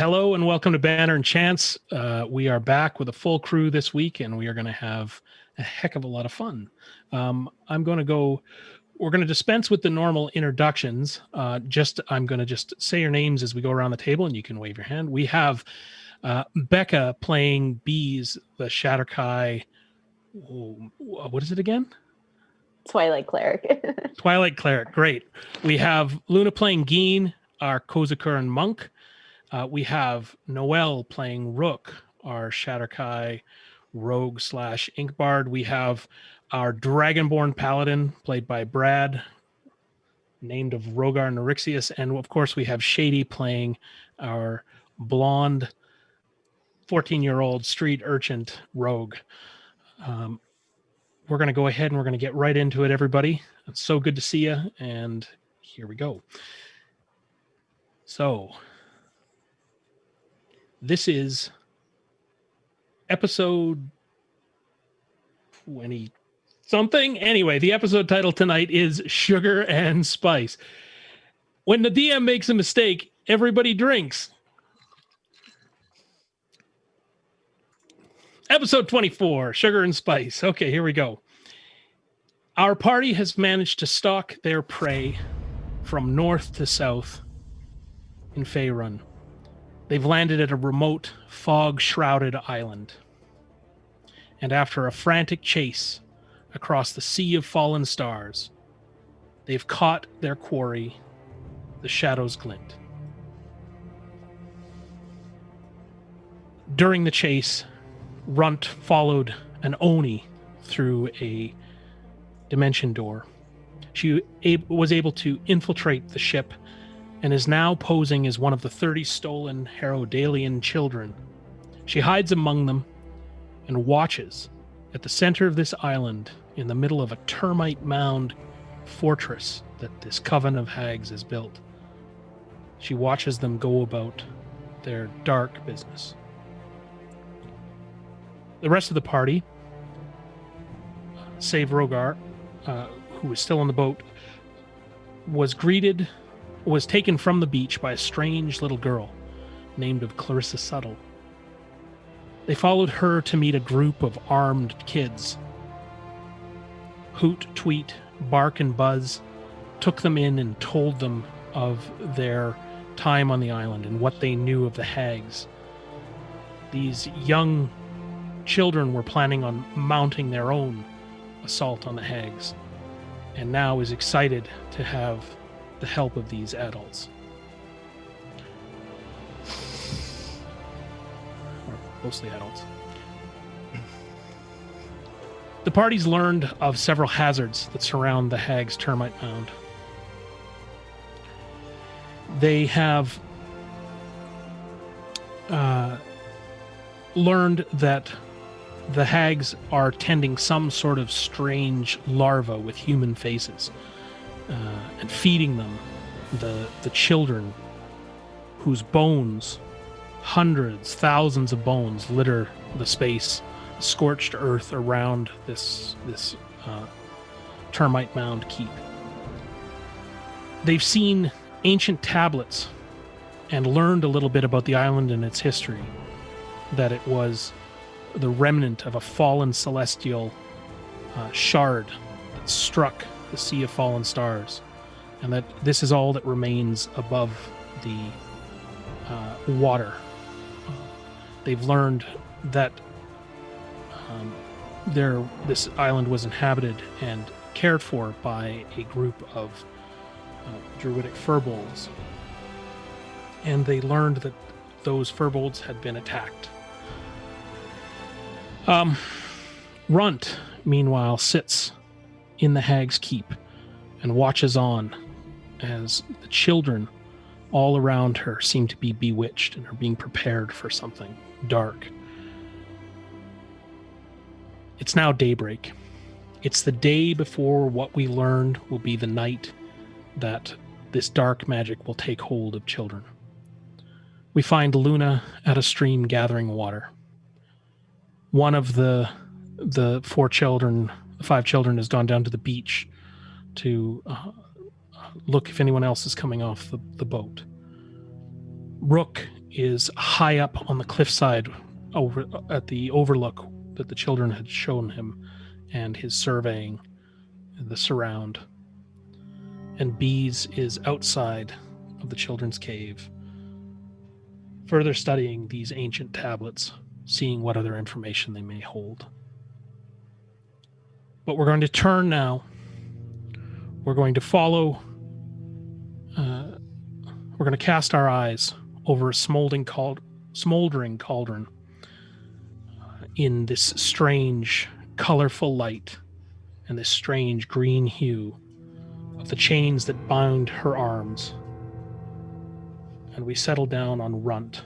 Hello and welcome to Banner and Chance. We are back with a full crew this week, and we are going to have a heck of a lot of fun. We're going to dispense with the normal introductions. I'm going to just say your names as we go around the table, and you can wave your hand. We have Becca playing Bees, the Shatterkai. What is it again? Twilight Cleric. Twilight Cleric, great. We have Luna playing Geen, our Kozakuran monk. We have Noelle playing Rook, our Shatterkai rogue / Inkbard. We have our Dragonborn Paladin, played by Brad, named of Rogar Nerixius. And of course, we have Shady playing our blonde 14-year-old street urchin rogue. We're going to go ahead and we're going to get right into it, everybody. It's so good to see you. And here we go. So this is episode 20 something. Anyway, the episode title tonight is Sugar and Spice. When the DM makes a mistake, everybody drinks. Episode 24, Sugar and Spice. Okay, here we go. Our party has managed to stalk their prey from north to south in Faerun. They've landed at a remote, fog-shrouded island. And after a frantic chase across the sea of fallen stars, they've caught their quarry, the Shadow's Glint. During the chase, Runt followed an Oni through a dimension door. She was able to infiltrate the ship and is now posing as one of the 30 stolen Herodalian children. She hides among them and watches at the center of this island in the middle of a termite mound fortress that this coven of hags has built. She watches them go about their dark business. The rest of the party, save Rogar, who is still on the boat, was taken from the beach by a strange little girl named of Clarissa Subtle. They followed her to meet a group of armed kids. Hoot, Tweet, Bark, and Buzz took them in and told them of their time on the island and what they knew of the hags. These young children were planning on mounting their own assault on the hags, and now is excited to have the help of these adults. Or mostly adults. The party's learned of several hazards that surround the hag's termite mound. They have learned that the hags are tending some sort of strange larva with human faces, and feeding them the children whose bones, hundreds, thousands of bones, litter the space, scorched earth around this termite mound keep. They've seen ancient tablets and learned a little bit about the island and its history, that it was the remnant of a fallen celestial shard that struck the Sea of Fallen Stars, and that this is all that remains above the water. They've learned that this island was inhabited and cared for by a group of druidic furbolgs, and they learned that those furbolgs had been attacked. Runt, meanwhile, sits in the Hag's Keep and watches on as the children all around her seem to be bewitched and are being prepared for something dark. It's now daybreak. It's the day before what we learned will be the night that this dark magic will take hold of children. We find Luna at a stream gathering water. One of the five children has gone down to the beach to look if anyone else is coming off the boat. Rook is high up on the cliffside over at the overlook that the children had shown him, and his surveying the surround. And Bees is outside of the children's cave, further studying these ancient tablets, seeing what other information they may hold. But we're going to turn now. We're going to follow. We're going to cast our eyes over a smoldering cauldron in this strange, colorful light and this strange green hue of the chains that bound her arms. And we settle down on Runt,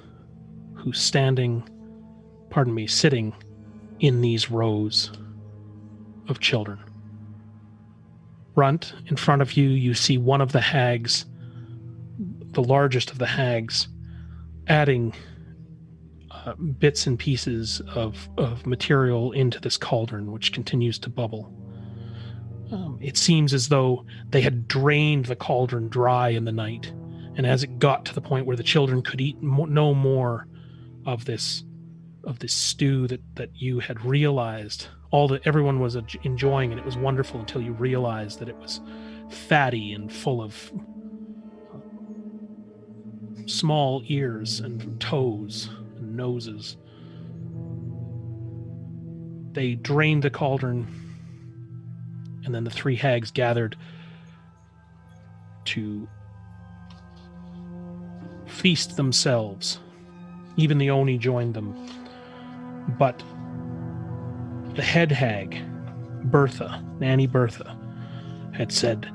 who's sitting in these rows of children. Runt, in front of you, you see one of the hags, the largest of the hags, adding bits and pieces of material into this cauldron, which continues to bubble. It seems as though they had drained the cauldron dry in the night, and as it got to the point where the children could eat no more of this stew that you had realized everyone was enjoying, and it was wonderful until you realized that it was fatty and full of small ears and toes and noses. They drained the cauldron, and then the three hags gathered to feast themselves. Even the Oni joined them. But the head hag, Bertha, Nanny Bertha, had said,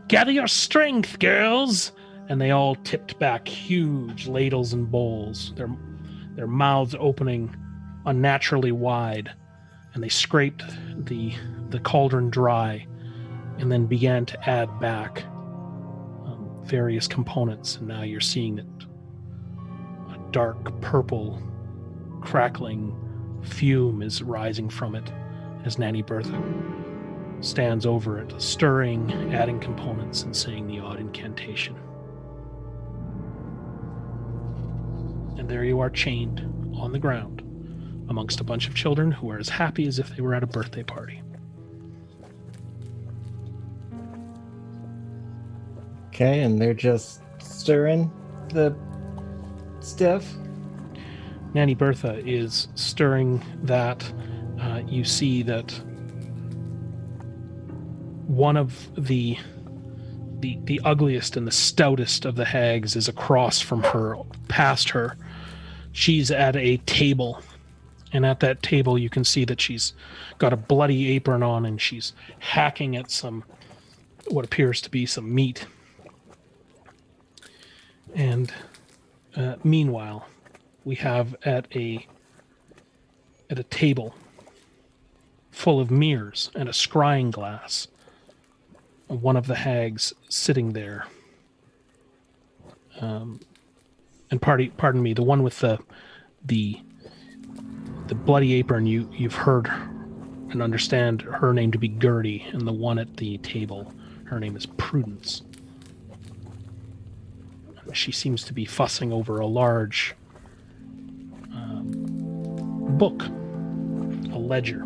"Gather your strength, girls!" And they all tipped back huge ladles and bowls, their mouths opening unnaturally wide, and they scraped the cauldron dry and then began to add back various components. And now you're seeing that a dark purple crackling fume is rising from it as Nanny Bertha stands over it, stirring, adding components, and saying the odd incantation. And there you are, chained on the ground amongst a bunch of children who are as happy as if they were at a birthday party. Okay, and they're just stirring the stuff. Nanny Bertha is stirring that. You see that one of the ugliest and the stoutest of the hags is across from her, past her. She's at a table, and at that table you can see that she's got a bloody apron on, and she's hacking at what appears to be some meat. And meanwhile, we have at a table full of mirrors and a scrying glass, one of the hags sitting there. And pardon me, the one with the bloody apron, you've heard and understand her name to be Gertie, and the one at the table, her name is Prudence. She seems to be fussing over a large book, a ledger.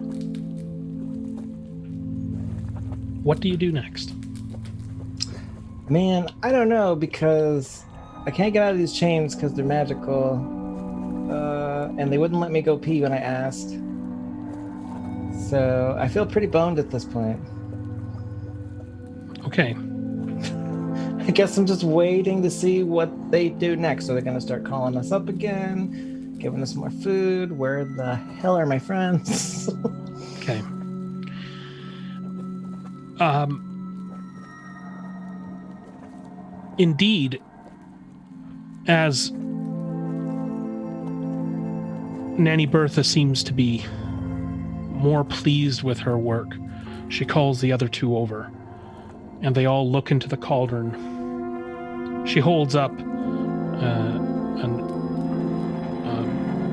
What do you do next? Man, I don't know, because I can't get out of these chains because they're magical. And they wouldn't let me go pee when I asked. So I feel pretty boned at this point. Okay. I guess I'm just waiting to see what they do next. Are they going to start calling us up again? Giving us more food? Where the hell are my friends? Okay. Indeed, as Nanny Bertha seems to be more pleased with her work, she calls the other two over, and they all look into the cauldron. She holds up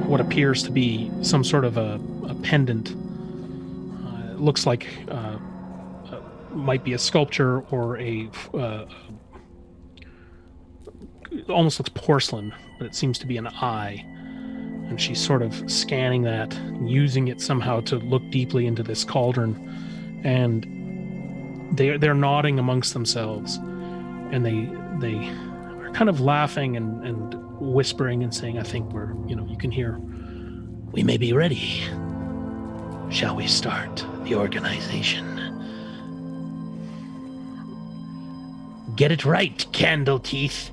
what appears to be some sort of a pendant. It looks like might be a sculpture or a it almost looks porcelain, but it seems to be an eye. And she's sort of scanning that, using it somehow to look deeply into this cauldron. And they're nodding amongst themselves, and they are kind of laughing and whispering and saying, I think we're, you can hear, we may be ready. Shall we start the organization? Get it right, Candleteeth.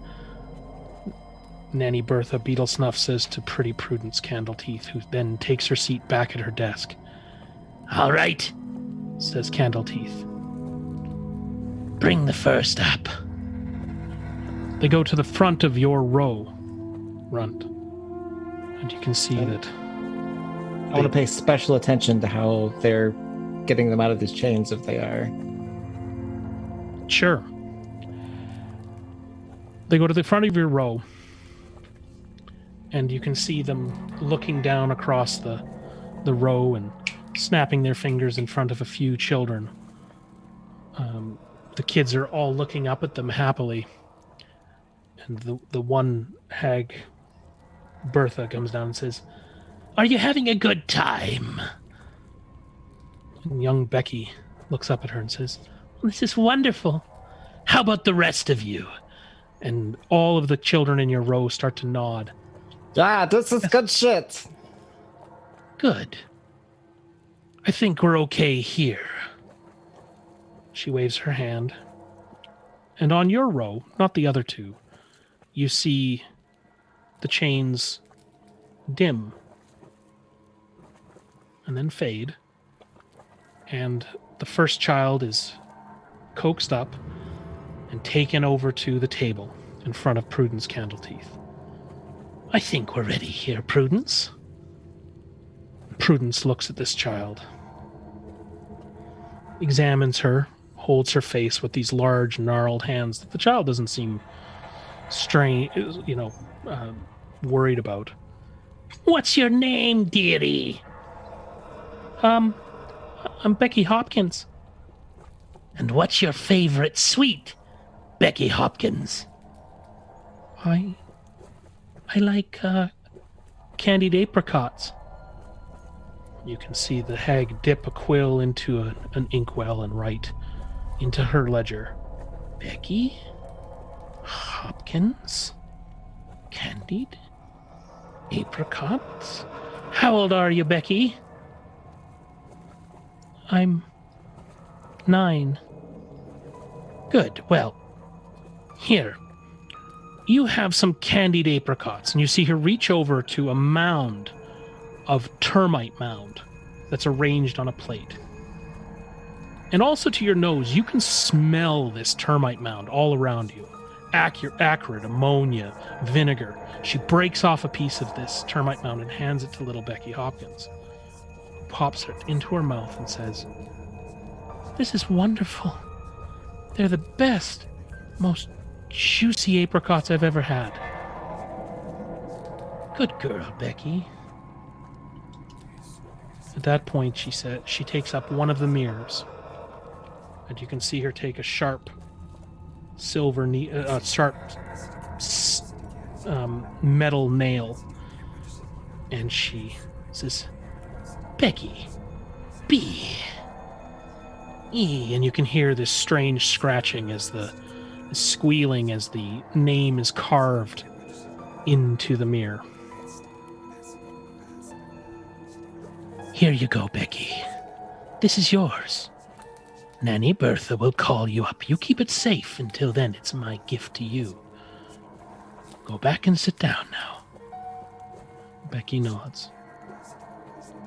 Nanny Bertha Beetle Snuff says to Pretty Prudence Candleteeth, who then takes her seat back at her desk. All right, says Candleteeth. Bring the first up. They go to the front of your row, Runt. And you can see that... I want to pay special attention to how they're getting them out of these chains if they are. Sure. They go to the front of your row, and you can see them looking down across the row and snapping their fingers in front of a few children. The kids are all looking up at them happily. And the one hag, Bertha, comes down and says, Are you having a good time? And young Becky looks up at her and says, This is wonderful. How about the rest of you? And all of the children in your row start to nod. Yeah, this is good shit. Good. I think we're okay here. She waves her hand. And on your row, not the other two, you see the chains dim and then fade. And the first child is coaxed up and taken over to the table in front of Prudence Candleteeth. I think we're ready here, Prudence. Prudence looks at this child, examines her, holds her face with these large, gnarled hands that the child doesn't seem worried about. What's your name, dearie? I'm Becky Hopkins. And what's your favorite sweet, Becky Hopkins? I like candied apricots. You can see the hag dip a quill into an inkwell and write into her ledger. Becky Hopkins? Candied apricots? How old are you, Becky? I'm 9. Good. Well, here. You have some candied apricots, and you see her reach over to a mound of termite mound that's arranged on a plate. And also to your nose, you can smell this termite mound all around you. Acrid ammonia, vinegar. She breaks off a piece of this termite mound and hands it to little Becky Hopkins. Pops it into her mouth and says, This is wonderful. They're the best, most juicy apricots I've ever had. Good girl, Becky. At that point, she takes up one of the mirrors, and you can see her take a sharp metal nail, and she says, Becky, B. E. And you can hear this strange scratching squealing as the name is carved into the mirror. Here you go, Becky. This is yours. Nanny Bertha will call you up. You keep it safe. Until then, it's my gift to you. Go back and sit down now. Becky nods.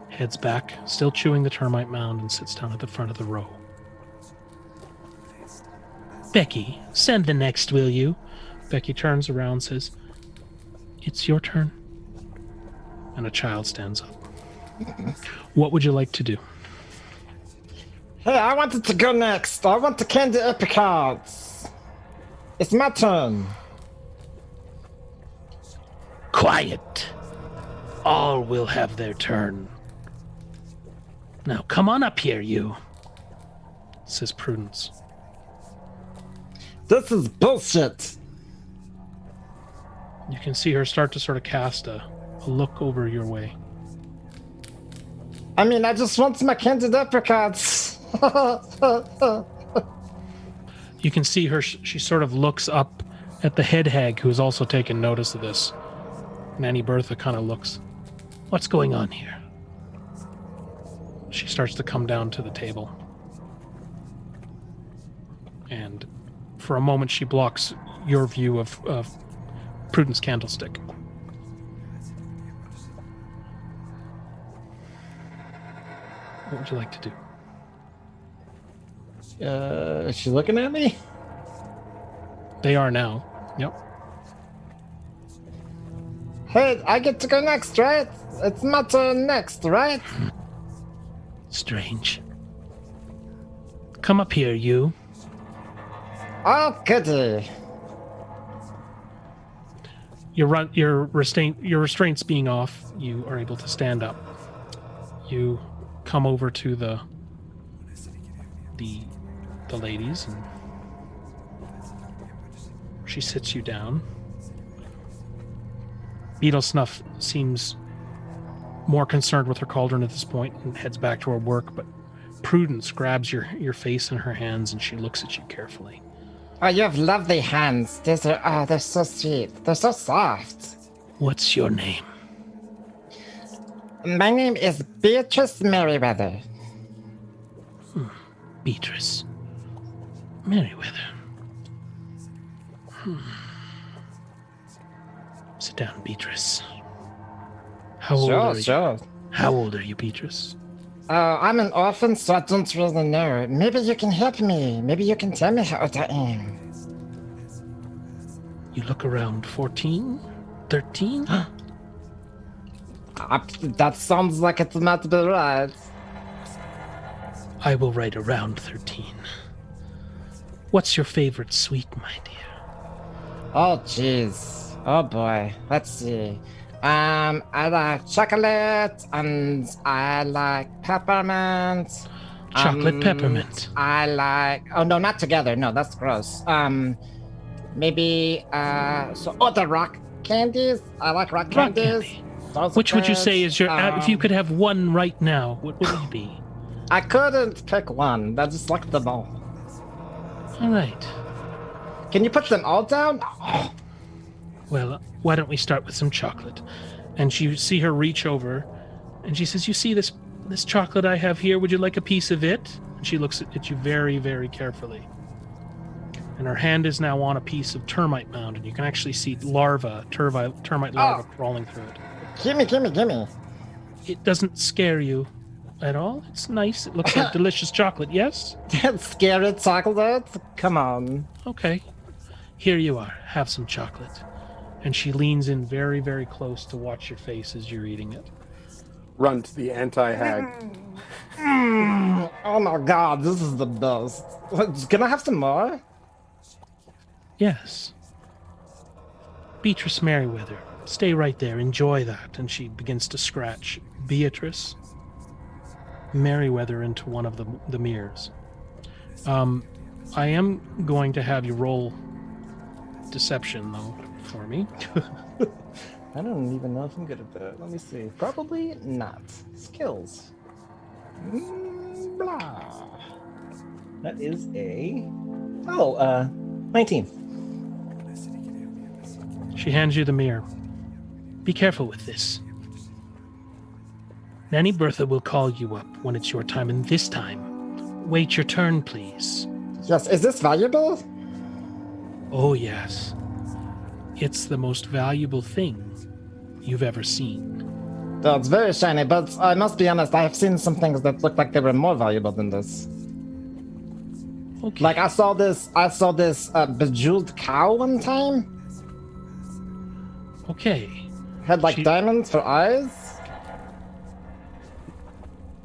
Heads back, still chewing the termite mound, and sits down at the front of the row. Becky, send the next, will you? Becky turns around and says, It's your turn. And a child stands up. What would you like to do? Hey, I wanted to go next. I want the candy apricots. It's my turn. Quiet. All will have their turn. Now come on up here, you, says Prudence. This is bullshit. You can see her start to sort of cast a look over your way. I mean, I just want my candied apricots. You can see her, she sort of looks up at the head hag who has also taken notice of this. Nanny Bertha kind of looks, what's going on here? She starts to come down to the table. And for a moment she blocks your view of Prudence Candlestick. What would you like to do? Is she looking at me? They are now. Yep. Hey, I get to go next, right? It's my turn next, right? Strange. Come up here, you. Oh, goody. Your restraints being off, you are able to stand up. You come over to the ladies, and she sits you down. Beetle Snuff seems more concerned with her cauldron at this point and heads back to her work, but Prudence grabs your face in her hands and she looks at you carefully. Oh, you have lovely hands. They're so sweet. They're so soft. What's your name? My name is Beatrice Merriweather. Beatrice Merriweather. Sit down, Beatrice. How old are you? Sure. How old are you, Beatrice? I'm an orphan, so I don't really know. Maybe you can help me. Maybe you can tell me how old I am. You look around 14? 13? That sounds like it might be right. I will write around 13. What's your favorite sweet, my dear? Oh, jeez. Oh, boy. Let's see. I like chocolate, and I like peppermint. Chocolate peppermint. I like... Oh, no, not together. No, that's gross. Maybe... the rock candies. I like rock candies. Candy. Those are Which would you good. say is your... if you could have one right now, what would it be? I couldn't pick one. I just like them all. All right. Can you put them all down? Oh. Well, why don't we start with some chocolate? And you see her reach over, and she says, you see this chocolate I have here? Would you like a piece of it? And she looks at you very, very carefully. And her hand is now on a piece of termite mound, and you can actually see termite larvae crawling through it. Gimme. It doesn't scare you at all. It's nice. It looks like delicious chocolate, yes? Scary chocolate? Come on. Okay. Here you are. Have some chocolate. And she leans in very, very close to watch your face as you're eating it. Runt, the anti-hag. Oh my god, this is the best. Can I have some more? Yes. Beatrice Merriweather. Stay right there. Enjoy that. And she begins to scratch Beatrice Merriweather into one of the mirrors. I am going to have you roll deception, though, for me. I don't even know if I'm good at that. Let me see. Probably not. Skills. Blah. That is a... 19. She hands you the mirror. Be careful with this. Nanny Bertha will call you up when it's your time, and this time, wait your turn, please. Yes, is this valuable? Oh, yes. It's the most valuable thing you've ever seen. Oh, it's very shiny, but I must be honest, I have seen some things that look like they were more valuable than this. Okay. Like I saw this bejeweled cow one time. Okay. Had like diamonds for eyes.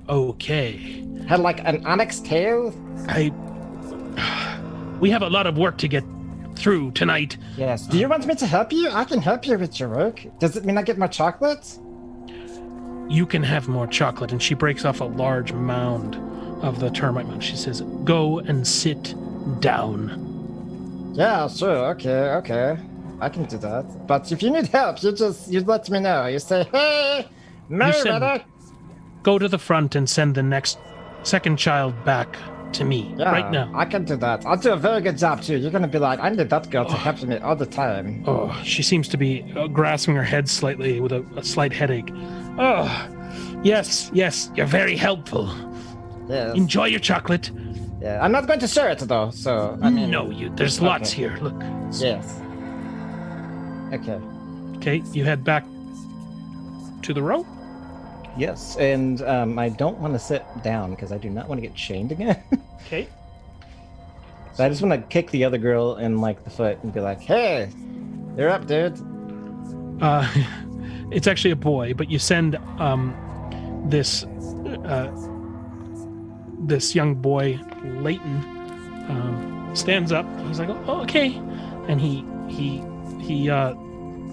Okay. Had like an onyx tail. We have a lot of work to get through tonight. Yes. Do you want me to help you? I can help you with your work. Does it mean I get more chocolate? You can have more chocolate. And she breaks off a large mound of the termite mound. She says, go and sit down. Yeah, sure. Okay. I can do that. But if you need help, you let me know. You say, hey, You Merriweather. Go to the front and send the second child back to me Yeah, right now. I can do that. I'll do a very good job too. You're gonna be like, I need that girl to help me all the time. Oh, she seems to be grasping her head slightly with a slight headache. Oh, yes, you're very helpful. Yes. Enjoy your chocolate. Yeah, I'm not going to share it though. So I mean, No, there's lots okay. here. Look. Yes. Okay. Okay, you head back to the row. Yes, and I don't want to sit down because I do not want to get chained again. Okay. So I just want to kick the other girl in like the foot and be like, "Hey, you're up, dude." It's actually a boy, but you send this young boy, Leighton, stands up. He's like, "Oh, okay," and he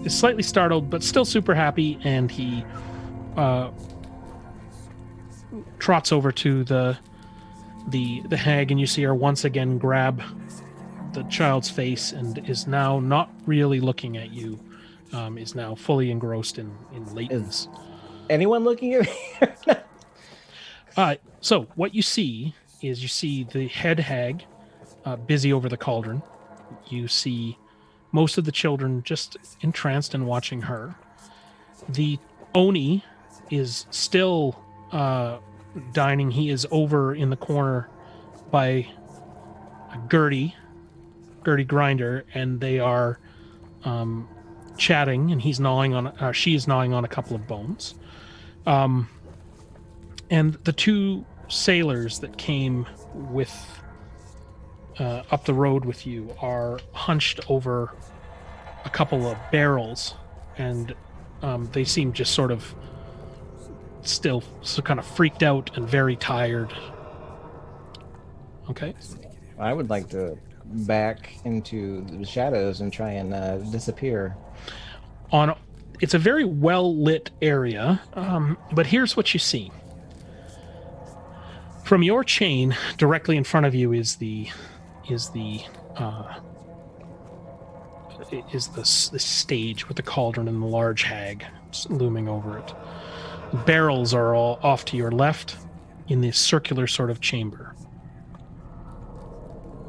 is slightly startled, but still super happy, and he trots over to the hag, and you see her once again grab the child's face, and is now not really looking at you. Is now fully engrossed in Leighton's. Anyone looking at me? So what you see is the head hag busy over the cauldron. You see most of the children just entranced and watching her. The Oni is still dining. He is over in the corner by Gertie Grinder, and they are chatting, and she is gnawing on a couple of bones. And the two sailors that came with up the road with you are hunched over a couple of barrels, and they seem just sort of still kind of freaked out and very tired. Okay. I would like to back into the shadows and try and disappear. It's a very well lit area, but here's what you see. From your chain, directly in front of you is the stage with the cauldron and the large hag looming over it. Barrels are all off to your left in this circular sort of chamber.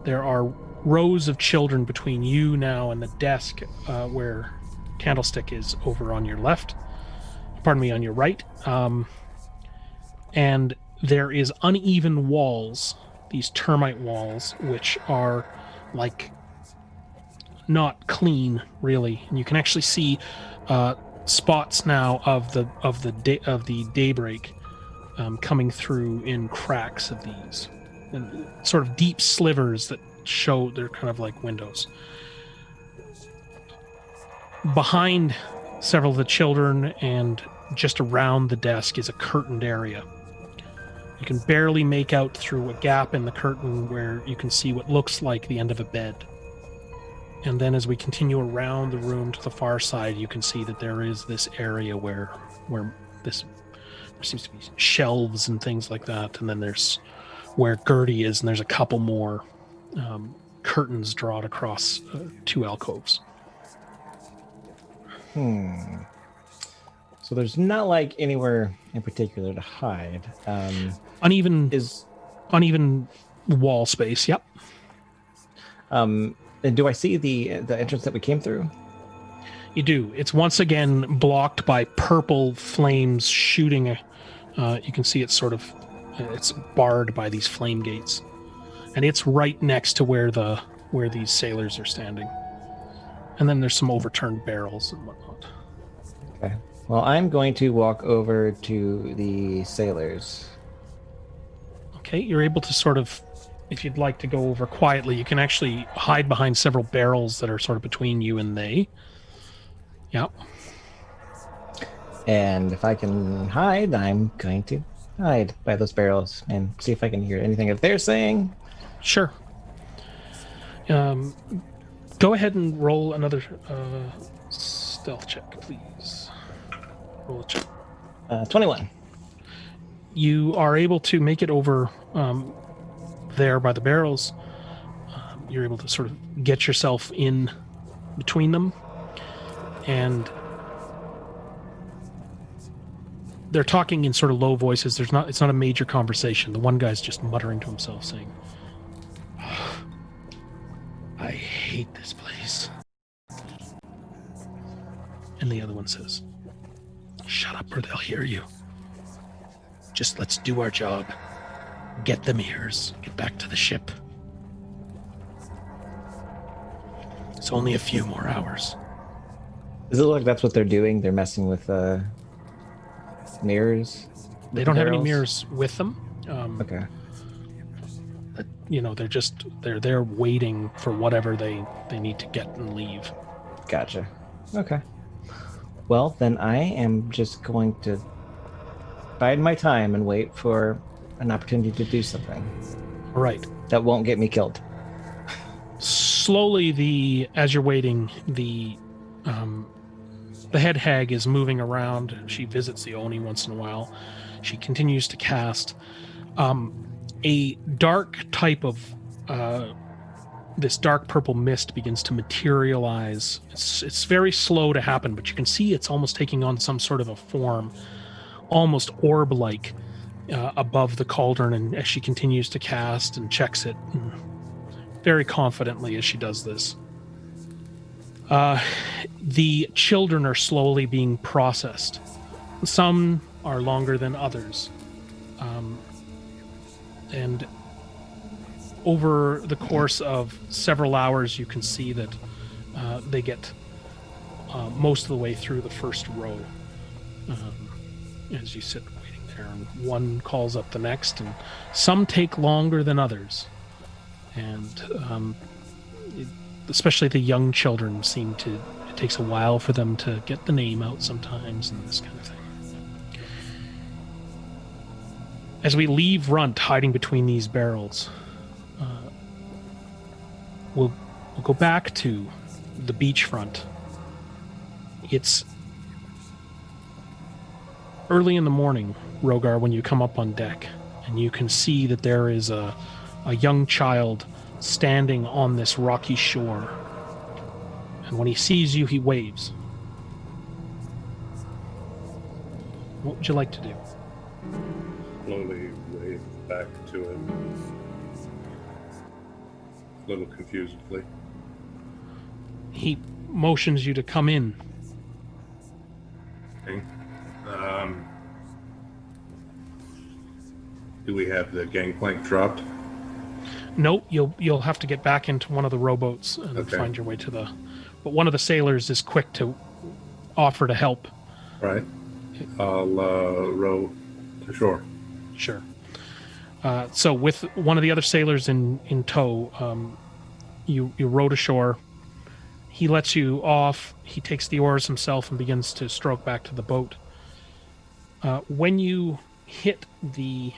There are rows of children between you now and the desk where Candlestick is over on your left. Pardon me, on your right. And there is uneven walls, these termite walls, which are like not clean really, and you can actually see spots now of the daybreak coming through in cracks of these, and sort of deep slivers that show they're kind of like windows. Behind several of the children and just around the desk is a curtained area. You can barely make out through a gap in the curtain where you can see what looks like the end of a bed. And then as we continue around the room to the far side, you can see that there is this area where there seems to be shelves and things like that. And then there's where Gertie is, and there's a couple more curtains drawn across two alcoves. So there's not like anywhere in particular to hide. Uneven wall space. Yep. And do I see the entrance that we came through? You do. It's once again blocked by purple flames shooting. You can see it's sort of it's barred by these flame gates, and it's right next to where these sailors are standing. And then there's some overturned barrels and whatnot. Okay. Well, I'm going to walk over to the sailors. Okay, you're able to sort of, if you'd like to go over quietly, you can actually hide behind several barrels that are sort of between you and they. Yeah. And if I can hide, I'm going to hide by those barrels and see if I can hear anything that they're saying. Sure. Go ahead and roll another stealth check, please. Roll a check. 21. You are able to make it over there by the barrels. You're able to sort of get yourself in between them and they're talking in sort of low voices. It's not a major conversation. The one guy's just muttering to himself, saying, I hate this place. And the other one says, shut up or they'll hear you. Just let's do our job. Get them ears. Get back to the ship. It's only a few more hours. Does it look like that's what they're doing? They're messing with mirrors? They don't have any barrels? mirrors with them. Okay. They're there waiting for whatever they need to get and leave. Gotcha. Okay. Well, then I am just going to bide my time and wait for an opportunity to do something All right. that won't get me killed. Slowly, as you're waiting, the head hag is moving around. She visits the Oni once in a while. She continues to cast a dark type of this dark purple mist begins to materialize. It's very slow to happen, but you can see it's almost taking on some sort of a form, almost orb-like, above the cauldron. And as she continues to cast and checks it, very confidently as she does this, the children are slowly being processed. Some are longer than others. And over the course of several hours, you can see that they get most of the way through the first row as you sit waiting there. And one calls up the next, and some take longer than others. And especially the young children seem to, it takes a while for them to get the name out sometimes and this kind of thing. As we leave Runt hiding between these barrels, we'll go back to the beachfront. It's early in the morning, Rogar, when you come up on deck, and you can see that there is a young child standing on this rocky shore. And when he sees you, he waves. What would you like to do? Slowly wave back to him, a little confusedly. He motions you to come in. Okay. Do we have the gangplank dropped? No, you'll have to get back into one of the rowboats and find your way to the... But one of the sailors is quick to offer to help. Right. I'll row to shore. Sure. So with one of the other sailors in tow, you row to shore. He lets you off. He takes the oars himself and begins to stroke back to the boat. When you hit the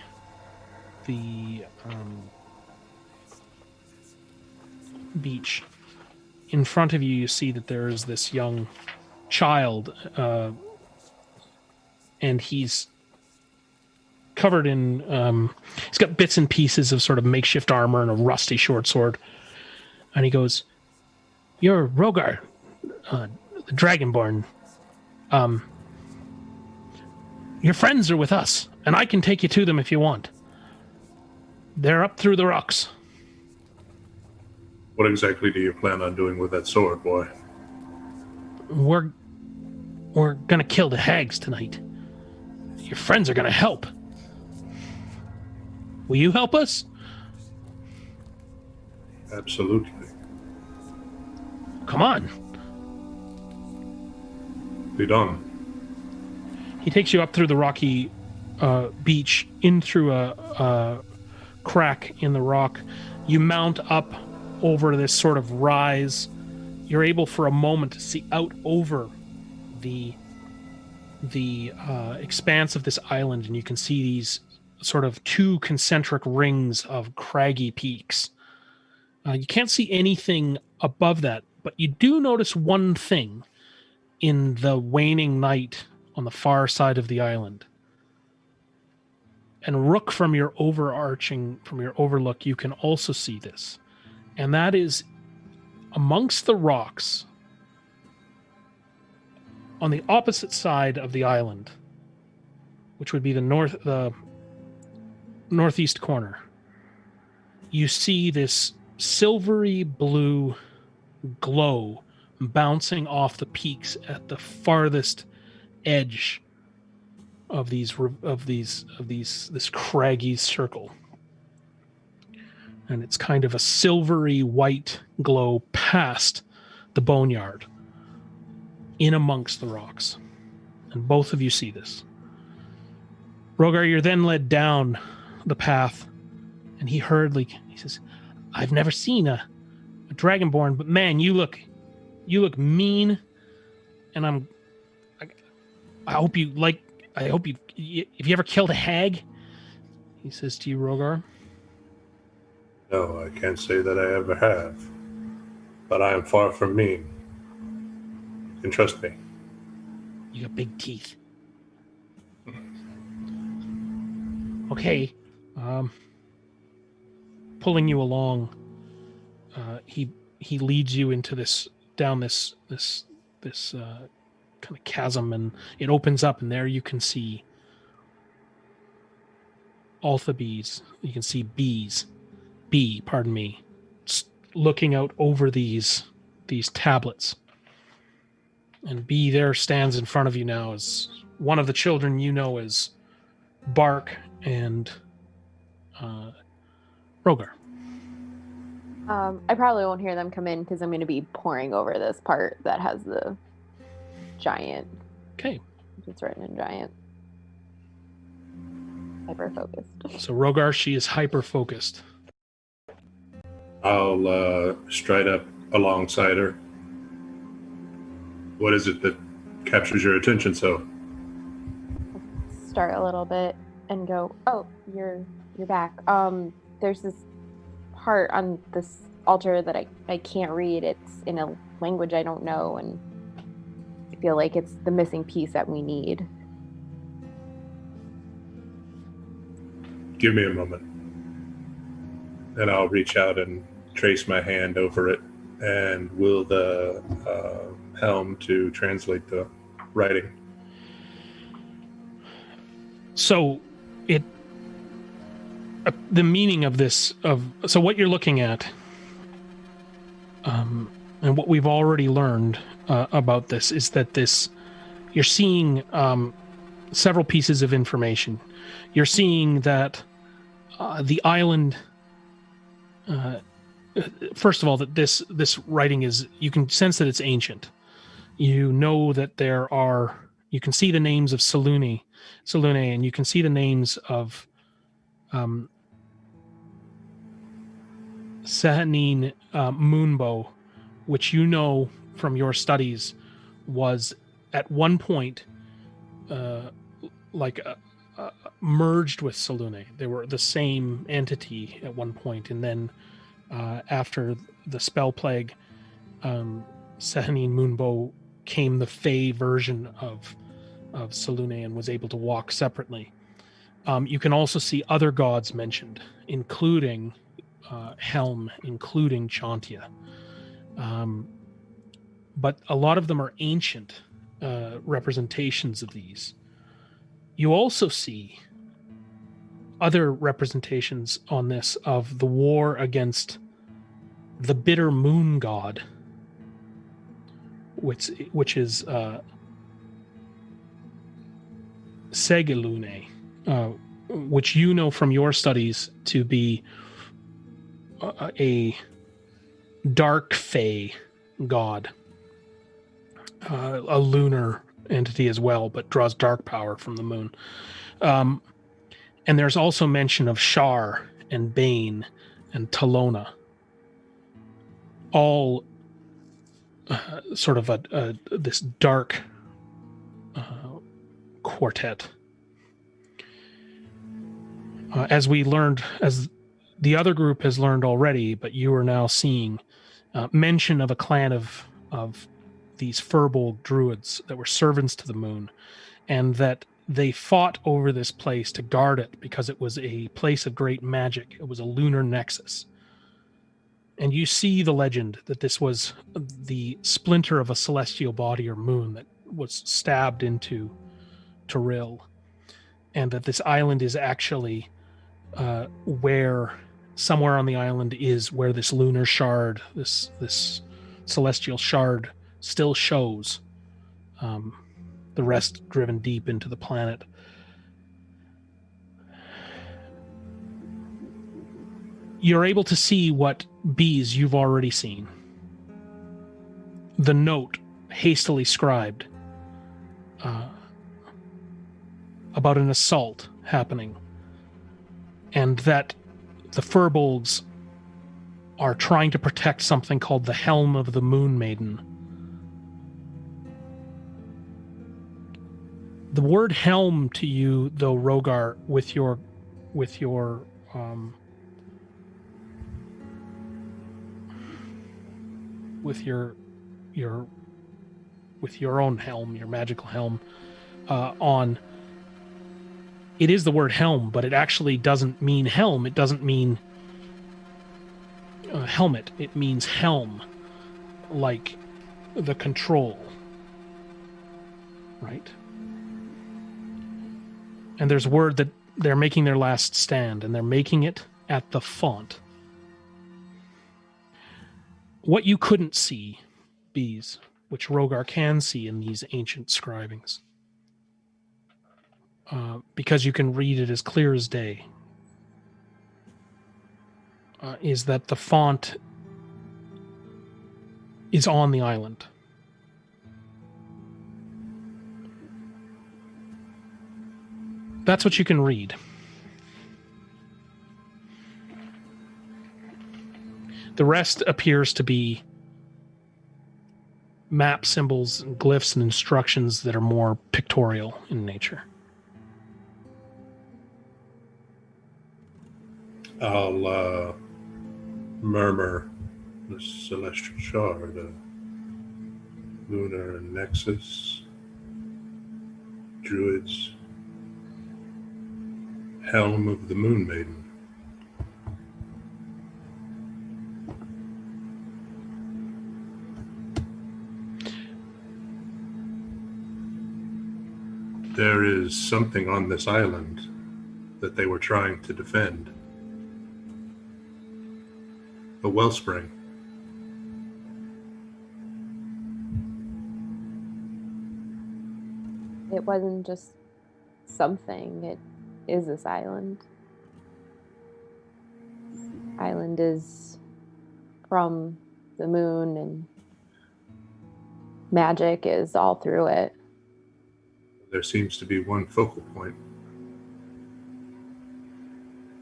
beach, in front of you, you see that there is this young child, and he's covered in... he's got bits and pieces of sort of makeshift armor and a rusty short sword. And he goes, "You're Rogar, the Dragonborn. Your friends are with us, and I can take you to them if you want. They're up through the rocks." What exactly do you plan on doing with that sword, boy? We're gonna kill the hags tonight. Your friends are gonna help. Will you help us? Absolutely. Come on. Be done. He takes you up through the rocky beach, in through a crack in the rock. You mount up over this sort of rise. You're able for a moment to see out over the expanse of this island, and you can see these sort of two concentric rings of craggy peaks. You can't see anything above that, but you do notice one thing in the waning night on the far side of the island. And Rook, from your overlook, you can also see this. And that is, amongst the rocks, On the opposite side of the island, which would be the northeast corner, you see this silvery blue glow bouncing off the peaks at the farthest edge of this craggy circle. And it's kind of a silvery white glow past the boneyard, in amongst the rocks. And both of you see this. Rogar, you're then led down the path, and he says, I've never seen a dragonborn, but man, you look mean, and I hope you if you ever killed a hag, he says to you, Rogar. No, I can't say that I ever have. But I am far from mean. You can trust me. You got big teeth. Okay. Pulling you along, he leads you into down this kind of chasm, and it opens up, and there you can see Althabees. You can see B, looking out over these tablets. And B there stands in front of you now as one of the children you know as Bark and Rogar. I probably won't hear them come in because I'm going to be poring over this part that has the giant. Okay. It's written in giant. Hyper-focused. So Rogar, she is hyper-focused. I'll stride up alongside her. What is it that captures your attention so? Start a little bit and go, oh, you're back. There's this part on this altar that I can't read. It's in a language I don't know, and I feel like it's the missing piece that we need. Give me a moment. And I'll reach out and trace my hand over it and will the helm to translate the writing. So the meaning of this, so what you're looking at, and what we've already learned about this is that you're seeing several pieces of information. You're seeing that the island, first of all, that this writing is, you can sense that it's ancient. You know that you can see the names of Selûne, and you can see the names of Sehanine Moonbow, which you know from your studies was at one point merged with Selûne. They were the same entity at one point, and then after the spell plague, Sehanine Moonbow came the Fey version of Selûne and was able to walk separately. You can also see other gods mentioned, including Helm, including Chauntea. But a lot of them are ancient representations of these. You also see other representations on this of the war against the bitter moon god, which is Segelune, which you know from your studies to be a dark fey god, a lunar entity as well, but draws dark power from the moon. And there's also mention of Shar and Bane and Talona, all sort of this dark quartet. As we learned, as the other group has learned already, but you are now seeing mention of a clan of these Firbolg druids that were servants to the moon, and that they fought over this place to guard it because it was a place of great magic. It was a lunar nexus. And you see the legend that this was the splinter of a celestial body or moon that was stabbed into Toril, and that this island is actually where somewhere on the island is where this lunar shard, this celestial shard, still shows. The rest driven deep into the planet. You're able to see what bees you've already seen. The note hastily scribed about an assault happening, and that the Furbolgs are trying to protect something called the Helm of the Moon Maiden. The word helm to you, though, Rogar, with your own helm, your magical helm, on. It is the word helm, but it actually doesn't mean helm. It doesn't mean helmet. It means helm, like the control, right? And there's word that they're making their last stand, and they're making it at the font. What you couldn't see, bees, which Rogar can see in these ancient scribings, because you can read it as clear as day, is that the font is on the island. That's what you can read. The rest appears to be map symbols, and glyphs, and instructions that are more pictorial in nature. I'll murmur the celestial shard, lunar nexus, druids, helm of the Moon Maiden. There is something on this island that they were trying to defend. A wellspring. It wasn't just something, it is this island. Island is from the moon, and magic is all through it. There seems to be one focal point.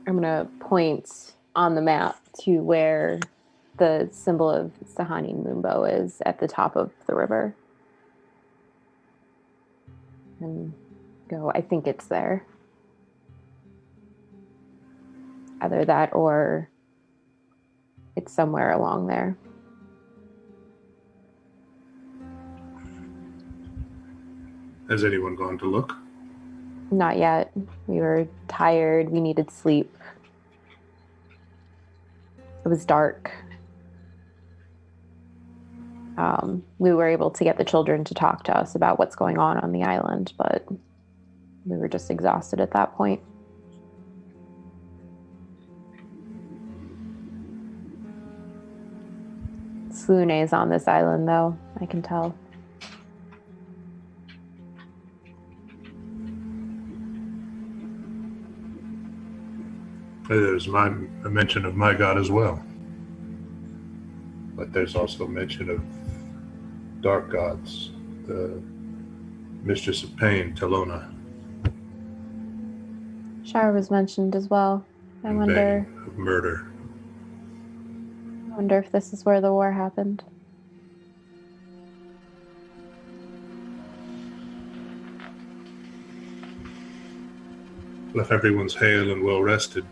I'm going to point on the map to where the symbol of Sahanin Moonbow is at the top of the river. And go, I think it's there. Either that or it's somewhere along there. Has anyone gone to look? Not yet. We were tired. We needed sleep. It was dark. We were able to get the children to talk to us about what's going on the island, but we were just exhausted at that point. Slune is on this island, though. I can tell. There's a mention of my god as well. But there's also mention of dark gods, the Mistress of Pain, Talona. Shar was mentioned as well. I wonder Bane of murder. if this is where the war happened. Well, if everyone's hale and well rested,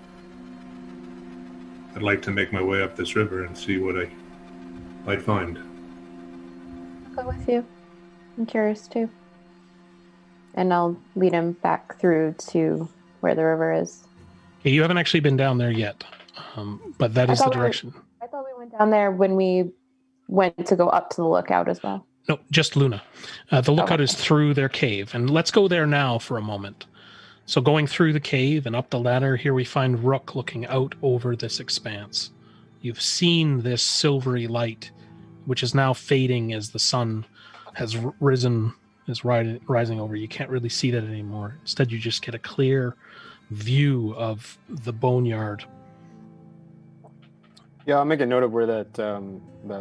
I'd like to make my way up this river and see what I might find. I'll go with you. I'm curious too. And I'll lead him back through to where the river is. Okay, you haven't actually been down there yet, but that is the direction. I thought we went down there when we went to go up to the lookout as well. No, just Luna. The lookout is through their cave, and let's go there now for a moment. So going through the cave and up the ladder, here we find Rook looking out over this expanse. You've seen this silvery light, which is now fading as the sun has risen, is rising over. You can't really see that anymore. Instead, you just get a clear view of the boneyard. Yeah, I'll make a note of where that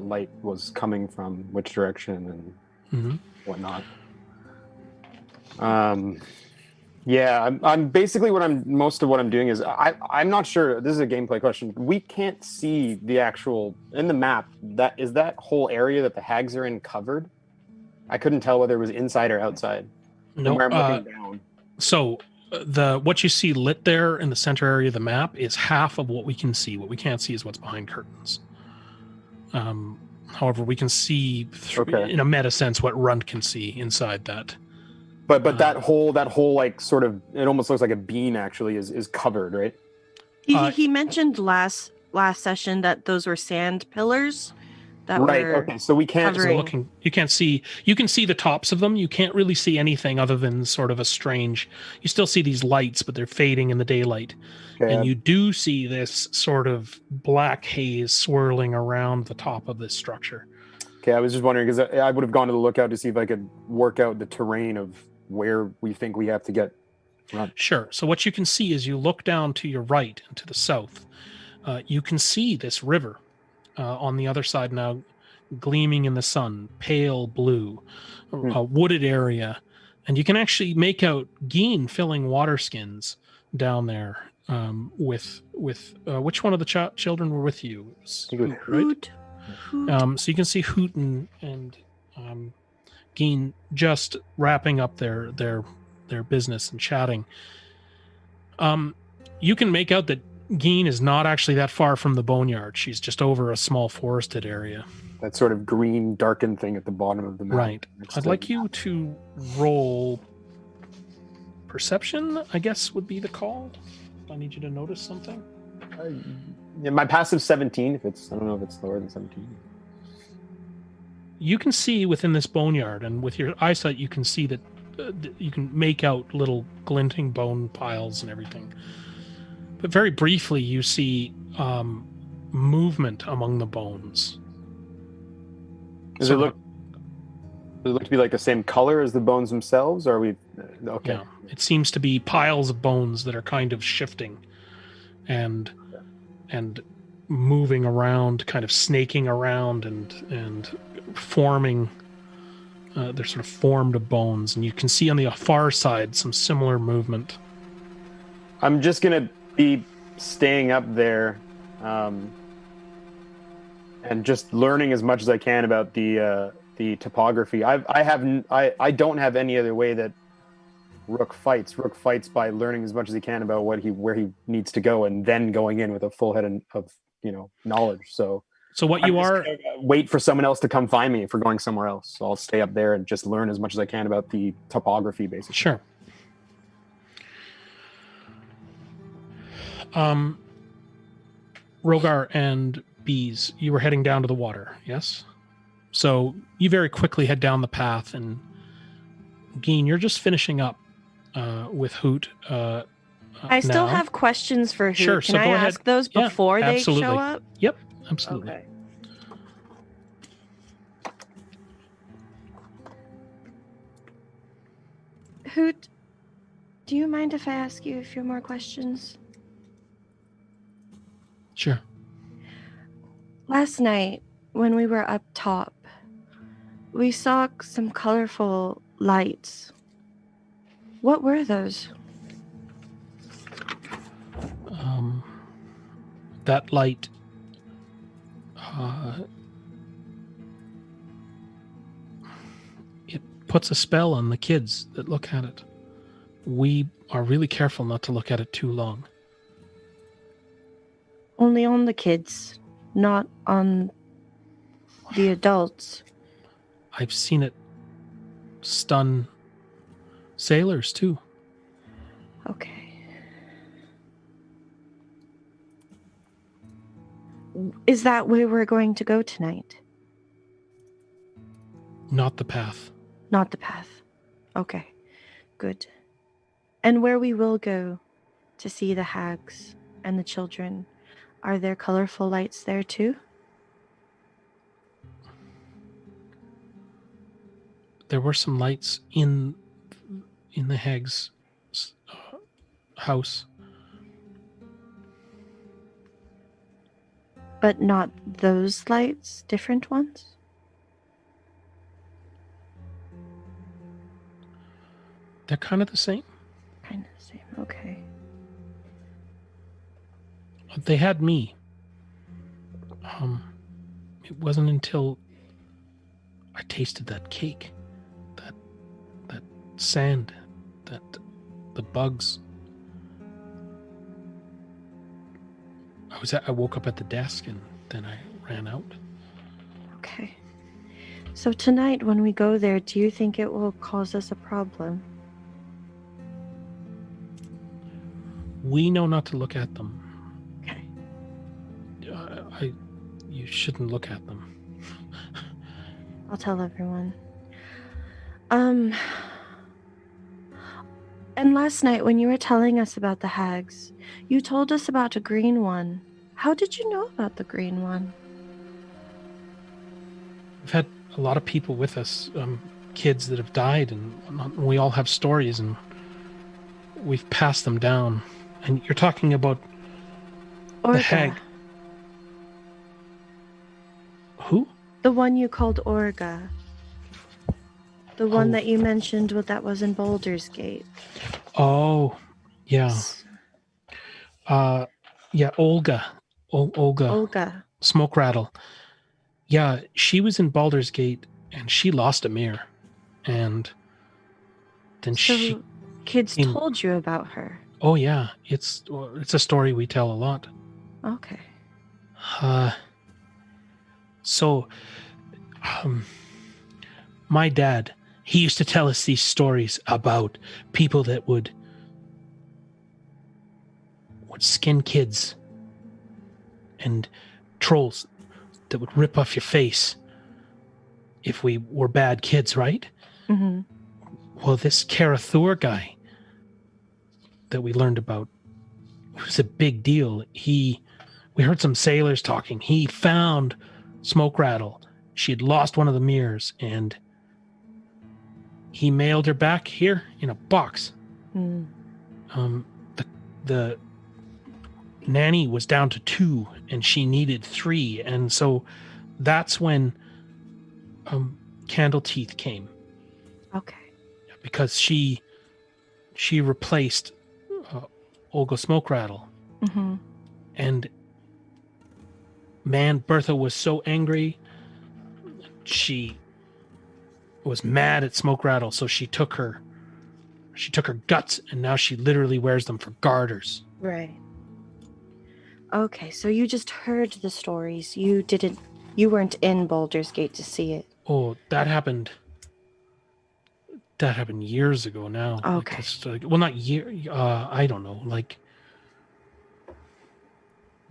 light was coming from, which direction and whatnot. Yeah, I'm basically most of what I'm doing is I'm not sure. This is a gameplay question. We can't see the actual in the map. That whole area that the hags are in covered. I couldn't tell whether it was inside or outside. No, where I'm looking down. So what you see lit there in the center area of the map is half of what we can see. What we can't see is what's behind curtains. However, we can see in a meta sense what Runt can see inside that. But that whole like sort of, it almost looks like a bean actually is covered, right? He mentioned last session that those were sand pillars that right. were Okay, so we can't. covering. You can see the tops of them. You can't really see anything other than sort of a strange. You still see these lights, but they're fading in the daylight. Okay, And you do see this sort of black haze swirling around the top of this structure. Okay, I was just wondering because I would have gone to the lookout to see if I could work out the terrain of where we think we have to get. Sure. So what you can see is you look down to your right and to the south. You can see this river on the other side now, gleaming in the sun, pale blue, a wooded area, and you can actually make out Geen filling water skins down there. With which one of the children were with you? It was Hoot, right? Hoot. So you can see Hoot and Geen just wrapping up their business and chatting. You can make out that Geen is not actually that far from the boneyard. She's just over a small forested area. That sort of green darkened thing at the bottom of the map. Right. I'd like you to roll perception, I guess would be the call. I need you to notice something. Yeah, my passive's 17. I don't know if it's lower than 17. You can see within this boneyard, and with your eyesight, you can see that you can make out little glinting bone piles and everything. But very briefly, you see movement among the bones. Does it look to be like the same color as the bones themselves, or are we okay? Yeah, it seems to be piles of bones that are kind of shifting and moving around, kind of snaking around and forming. They're sort of formed of bones, and you can see on the far side some similar movement. I'm just gonna be staying up there and just learning as much as I can about the topography. I don't have any other way that Rook fights. Rook fights by learning as much as he can about where he needs to go, and then going in with a full head of knowledge. So what you are wait for someone else to come find me if we're going somewhere else. So I'll stay up there and just learn as much as I can about the topography, basically. Sure. Rogar and Bees, you were heading down to the water, yes? So you very quickly head down the path, and Geen, you're just finishing up with Hoot. I still have questions for Hoot. Sure, Can so I go ask ahead. those Yeah, before they absolutely. show up? Yep, absolutely. Okay. Hoot, do you mind if I ask you a few more questions? Sure. Last night, when we were up top, we saw some colorful lights. What were those? That light it puts a spell on the kids that look at it. We are really careful not to look at it too long. Only on the kids, not on the adults. I've seen it stun sailors too. Okay. Is that where we're going to go tonight? Not the path. Not the path. Okay, good. And where we will go to see the hags and the children, are there colorful lights there too? There were some lights in the hag's house. But not those lights? Different ones? They're kind of the same. Kind of the same. Okay. They had me. It wasn't until I tasted that cake, that sand, the bugs. I woke up at the desk and then I ran out. Okay. So tonight when we go there, do you think it will cause us a problem? We know not to look at them. Okay. You shouldn't look at them. I'll tell everyone. And last night when you were telling us about the hags, you told us about a green one. How did you know about the green one? We've had a lot of people with us, kids that have died, and we all have stories, and we've passed them down. And you're talking about Orga. the hag. Who? The one you called Orga. The one Oh. that you mentioned that was in Baldur's Gate. Oh, yeah. Yeah, Olga. Olga. Olga. Smoke Rattle. Yeah, she was in Baldur's Gate, and she lost a mirror. And then So she... kids came- told you about her. Oh, yeah. It's a story we tell a lot. Okay. So, my dad, he used to tell us these stories about people that would skin kids and trolls that would rip off your face if we were bad kids, right? Mm-hmm. Well, this Karathur guy that we learned about was a big deal. We heard some sailors talking. He found Smoke Rattle. She had lost one of the mirrors, and he mailed her back here in a box. Mm. The nanny was down to 2, and she needed 3, and so that's when Candleteeth came, Okay. because she replaced Olga Smoke Rattle. Mm-hmm. And man, Bertha was so angry. She was mad at Smoke Rattle, so she took her guts, and now she literally wears them for garters. Right. Okay, so you just heard the stories. You weren't in Baldur's Gate to see it. Oh, that happened years ago now. Okay. Well, not year. I don't know, like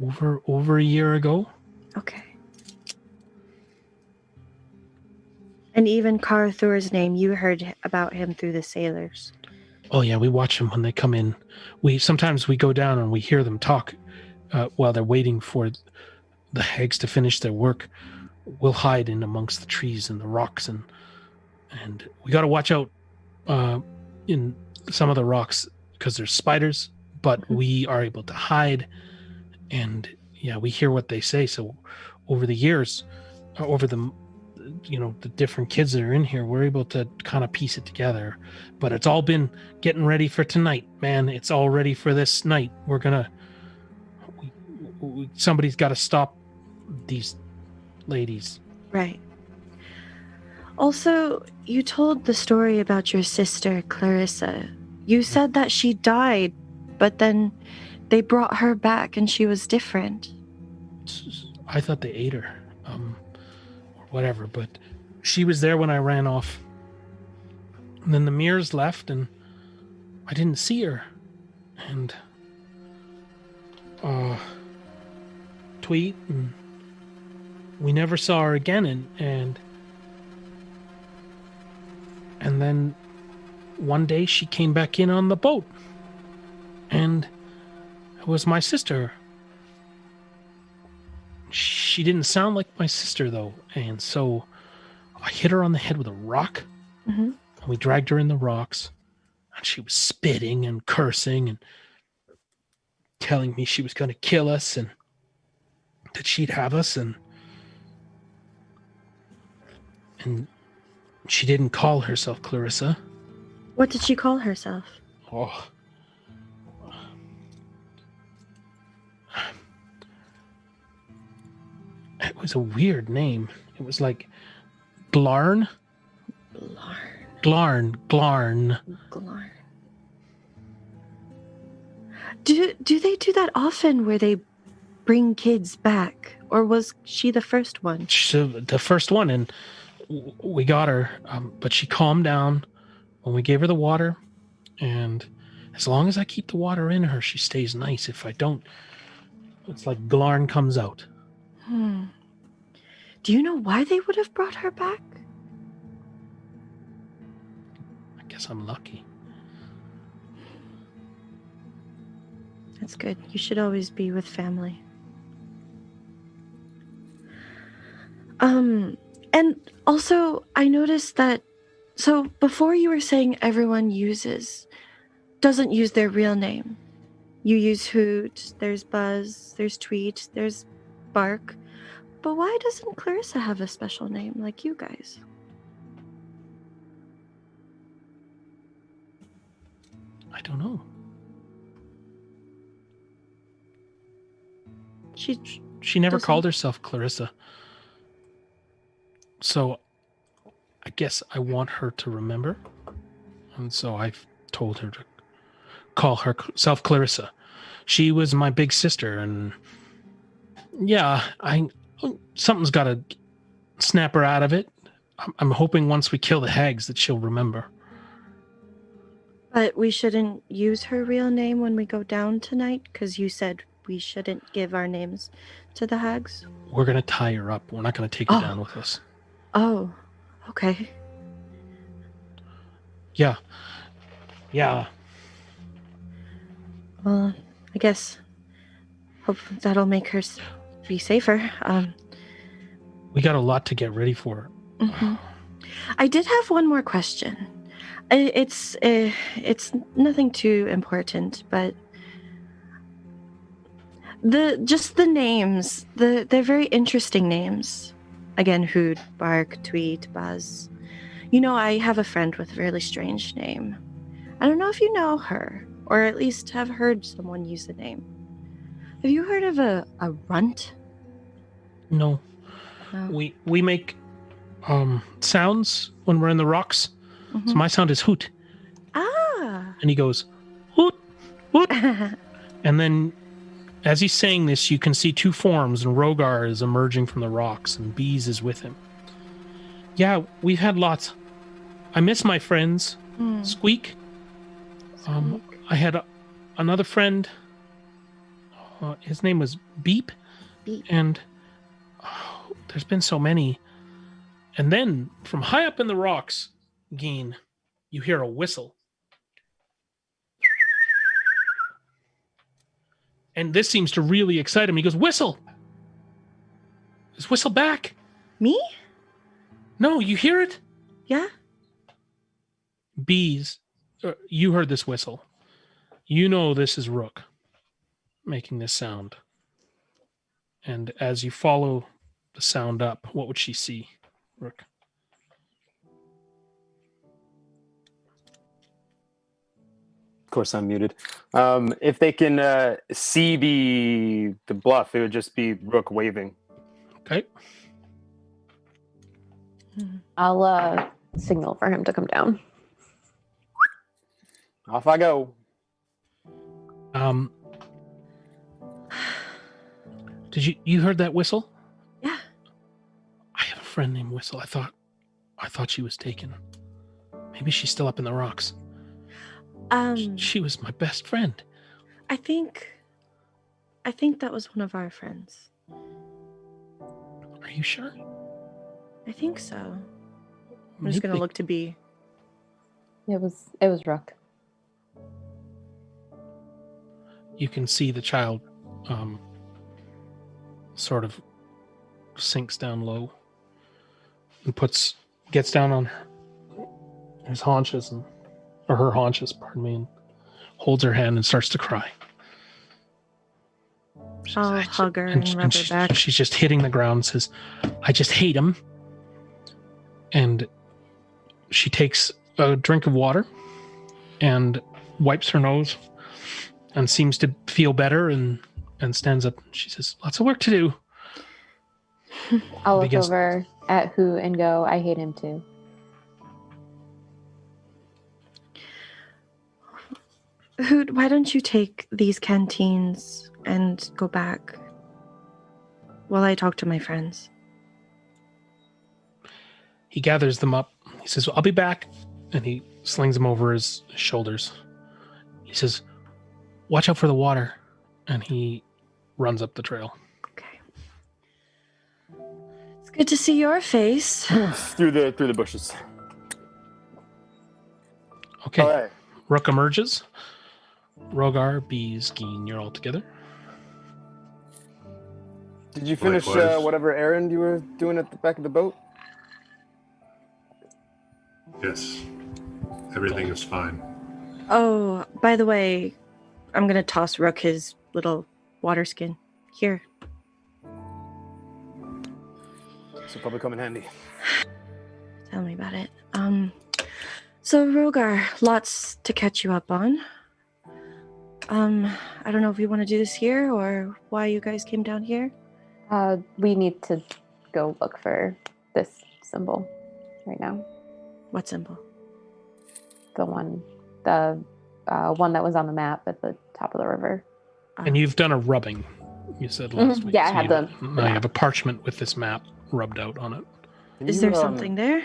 over a year ago. Okay. And even Karathur's name, you heard about him through the sailors. Oh yeah, we watch them when they come in. Sometimes we go down and we hear them talk while they're waiting for the hags to finish their work. We'll hide in amongst the trees and the rocks, and we got to watch out in some of the rocks because there's spiders. But we are able to hide, and yeah, we hear what they say. So over the years, over the different kids that are in here, we're able to kind of piece it together. But it's all been getting ready for tonight, man. It's all ready for this night. We're gonna somebody's got to stop these ladies. Right. Also, you told the story about your sister, Clarissa. You said that she died, but then they brought her back and she was different. I thought they ate her, or whatever, but she was there when I ran off. And then the mirrors left, and I didn't see her. And Tweet, and we never saw her again. And And then one day she came back in on the boat. And it was my sister. She didn't sound like my sister, though. And so I hit her on the head with a rock. Mm-hmm. And we dragged her in the rocks. And she was spitting and cursing and telling me she was going to kill us and that she'd have us. And she didn't call herself Clarissa. What did she call herself? Oh. It was a weird name. It was like Glarn. Glarn. Glarn. Do they do that often where they bring kids back? Or was she the first one? The first one, and we got her, but she calmed down when we gave her the water. And as long as I keep the water in her, she stays nice. If I don't, it's like Glarn comes out. Do you know why they would have brought her back? I guess I'm lucky. That's good. You should always be with family. And also, I noticed that, so before you were saying everyone doesn't use their real name. You use Hoot, there's Buzz, there's Tweet, there's Bark. But why doesn't Clarissa have a special name like you guys? I don't know. She never doesn't- called herself Clarissa. So I guess I want her to remember. And so I've told her to call herself Clarissa. She was my big sister, and yeah, something's got to snap her out of it. I'm hoping once we kill the hags that she'll remember. But we shouldn't use her real name when we go down tonight, because you said we shouldn't give our names to the hags. We're going to tie her up. We're not going to take her Oh. down with us. Oh, okay. Yeah. Well, I guess hope that'll make her be safer. We got a lot to get ready for. Mhm. I did have one more question. It's nothing too important, but the names, they're very interesting names. Again, Hoot, Bark, Tweet, Buzz. You know, I have a friend with a really strange name. I don't know if you know her, or at least have heard someone use the name. Have you heard of a runt? No. No. We make sounds when we're in the rocks. Mhm. So my sound is hoot. Ah. And he goes, hoot, hoot. And then as he's saying this, you can see two forms, and Rogar is emerging from the rocks, and Bees is with him. Yeah, we've had lots. I miss my friends. Squeak. I had another friend. His name was Beep. Beep. And there's been so many. And then from high up in the rocks, Geen, you hear a whistle. And this seems to really excite him. He goes, whistle! Is whistle back? Me? No, you hear it? Yeah. Bees, you heard this whistle. You know this is Rook making this sound. And as you follow the sound up, what would she see, Rook? Of course, I'm muted. If they can see the bluff, it would just be Rook waving. Okay. I'll signal for him to come down. Off I go. Did you heard that whistle? Yeah. I have a friend named Whistle. I thought she was taken. Maybe she's still up in the rocks. She was my best friend. I think that was one of our friends. Are you sure? I think so. I'm just gonna Maybe- look to be. It was Rook. You can see the child sort of sinks down low and gets down on his haunches or her haunches, pardon me, and holds her hand and starts to cry. I'll hug her and rub her back. She's just hitting the ground and says, I just hate him. And she takes a drink of water and wipes her nose and seems to feel better and stands up. She says, lots of work to do. I'll look over at Who and go, I hate him too. Hoot, why don't you take these canteens and go back while I talk to my friends? He gathers them up. He says, I'll be back. And he slings them over his shoulders. He says, watch out for the water. And he runs up the trail. Okay. It's good to see your face. through the bushes. Okay. All right. Rook emerges. Rogar, Bees, Geen, you're all together. Did you finish Likewise. whatever errand you were doing at the back of the boat? Yes. Everything is fine. Oh, by the way, I'm going to toss Rook his little water skin. Here. This will probably come in handy. Tell me about it. So Rogar, lots to catch you up on. I don't know if you want to do this here or why you guys came down here. We need to go look for this symbol right now. What symbol? The one that was on the map at the top of the river. And you've done a rubbing, you said last week. Yeah, I had the Now you have a parchment with this map rubbed out on it. Is there something there?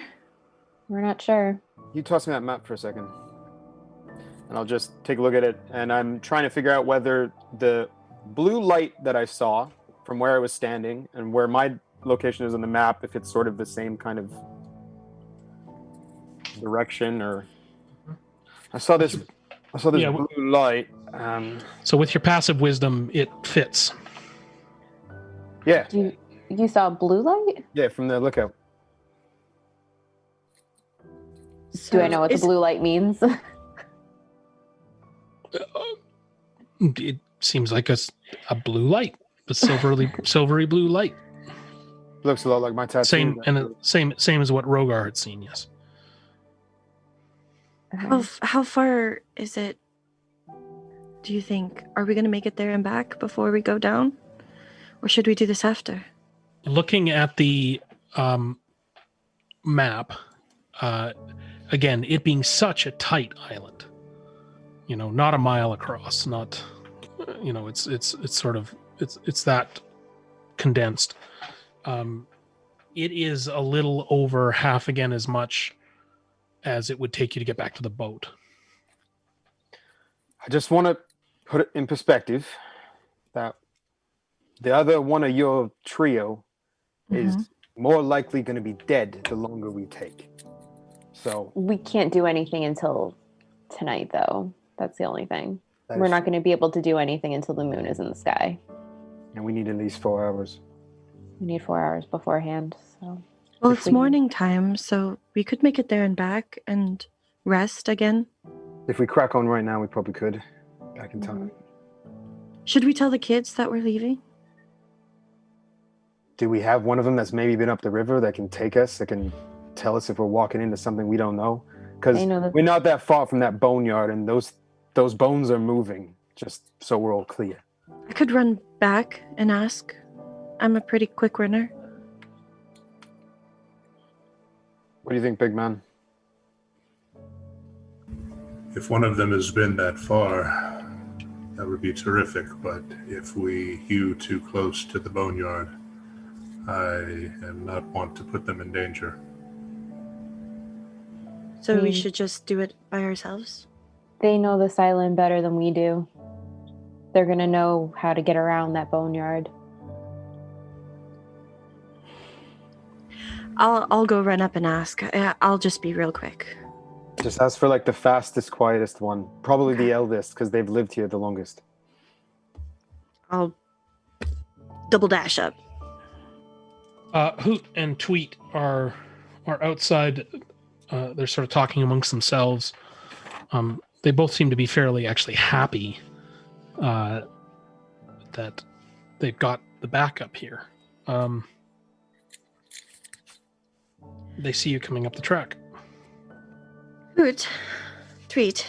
We're not sure. You toss me that map for a second. And I'll just take a look at it. And I'm trying to figure out whether the blue light that I saw from where I was standing and where my location is on the map, if it's sort of the same kind of direction or... I saw this Yeah, blue light. So with your passive wisdom, it fits. Yeah, You saw blue light? yeah, from the lookout. Do I know what the Is- blue light means? It seems like a blue light, a silvery blue light. Looks a lot like my tattoo. Same as what Rogar had seen. Yes. How far is it? Do you think? Are we going to make it there and back before we go down? Or should we do this after? Looking at the map, again, it being such a tight island, not a mile across, not, it's sort of, it's that condensed. It is a little over half again as much as it would take you to get back to the boat. I just want to put it in perspective that the other one of your trio is more likely going to be dead the longer we take. So We can't do anything until tonight, though. That's the only thing. that We're is- not going to be able to do anything until the moon is in the sky. and we need at least 4 hours. We need 4 hours beforehand. So Well, If it's we- morning time, so we could make it there and back and rest again. If we crack on right now, we probably could. Back in time. Should we tell the kids that we're leaving? Do we have one of them that's maybe been up the river that can take us, that can tell us if we're walking into something we don't know? Because I know that- we're not that far from that boneyard, and those bones are moving. Just so we're all clear. I could run back and ask. I'm a pretty quick runner. What do you think, big man? If one of them has been that far, that would be terrific. But if we hew too close to the boneyard, I am not want to put them in danger. So we Hmm. should just do it by ourselves? they know this island better than we do. They're going to know how to get around that boneyard. I'll go run up and ask. I'll just be real quick. Just ask for like the fastest, quietest one. Probably the eldest, because they've lived here the longest. I'll double dash up. Hoot and Tweet are outside. They're sort of talking amongst themselves. They both seem to be fairly actually happy that they've got the backup here. They see you coming up the track. Hoot, Tweet,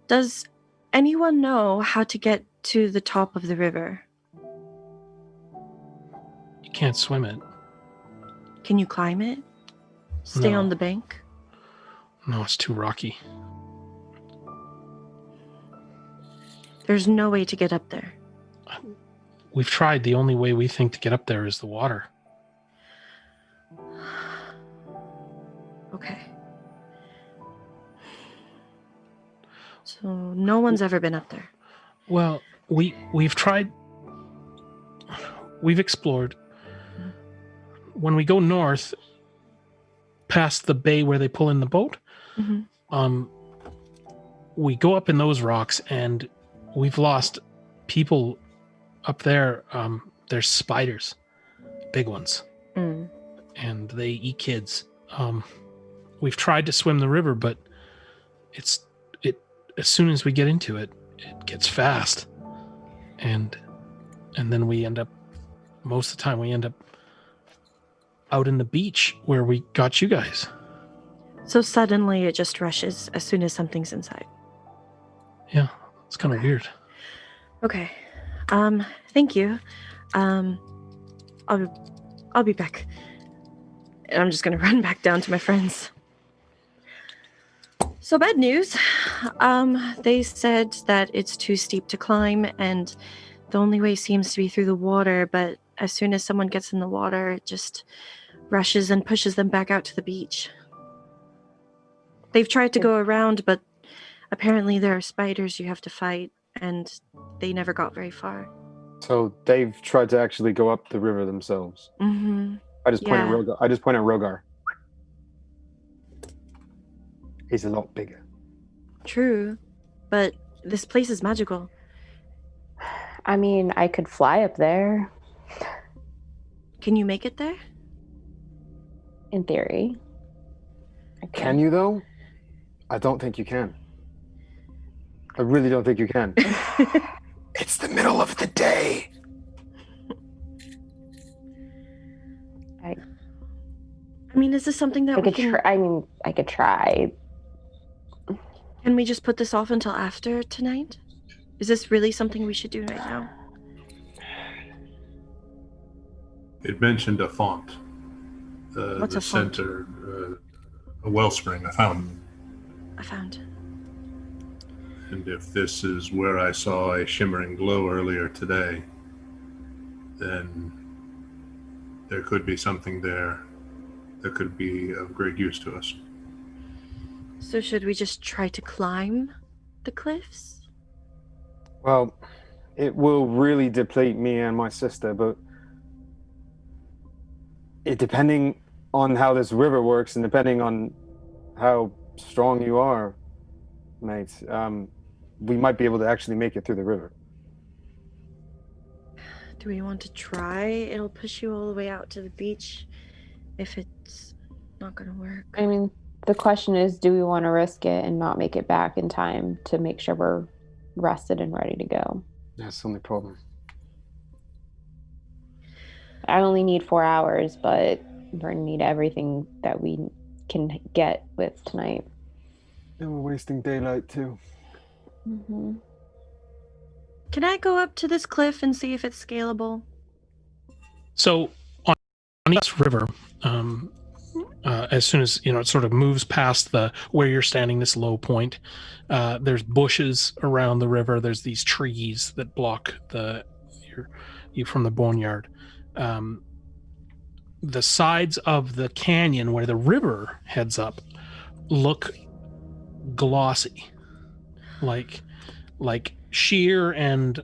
does anyone know how to get to the top of the river? You can't swim it. Can you climb it? Stay No. on the bank? No, it's too rocky. There's no way to get up there. We've tried. The only way we think to get up there is the water. Okay. So no one's ever been up there. Well, we've tried. We've explored. When we go north, past the bay where they pull in the boat, Mhm. we go up in those rocks, and we've lost people up there. There's spiders, big ones, Mm. and they eat kids. We've tried to swim the river, but it as soon as we get into it, it gets fast, and then we end up, most of the time we end up out in the beach where we got you guys. So suddenly it just rushes as soon as something's inside. Yeah, it's kind of weird. Okay. Thank you. I'll be back. And I'm just gonna run back down to my friends. So bad news. They said that it's too steep to climb, and the only way seems to be through the water, but as soon as someone gets in the water, it just rushes and pushes them back out to the beach. They've tried to go around, but apparently there are spiders you have to fight, and they never got very far. So they've tried to actually go up the river themselves. Mm-hmm. I just point at Yeah. Rogar. I just point at Rogar. He's a lot bigger. True, but this place is magical. I mean, I could fly up there Can you make it there? in theory. I Can you though? I don't think you can. I really don't think you can. It's the middle of the day. I mean, is this something that I we could. can? I could try. Can we just put this off until after tonight? Is this really something we should do right now? It mentioned a font. What's The a font? center, a wellspring, a fountain. I found. And if this is where I saw a shimmering glow earlier today, then there could be something there that could be of great use to us. So should we just try to climb the cliffs? Well, it will really deplete me and my sister, but depending on how this river works and depending on how strong you are, mate, we might be able to actually make it through the river. Do we want to try? It'll push you all the way out to the beach if it's not going to work. I mean, the question is, do we want to risk it and not make it back in time to make sure we're rested and ready to go? That's the only problem. I only need 4 hours, but we're going to need everything that we can get with tonight. And we're wasting daylight too. Mm-hmm. Can I go up to this cliff and see if it's scalable? So on this river, as soon as it sort of moves past the where you're standing, this low point, there's bushes around the river. There's these trees that block you from the boneyard. The sides of the canyon where the river heads up look glossy, like sheer and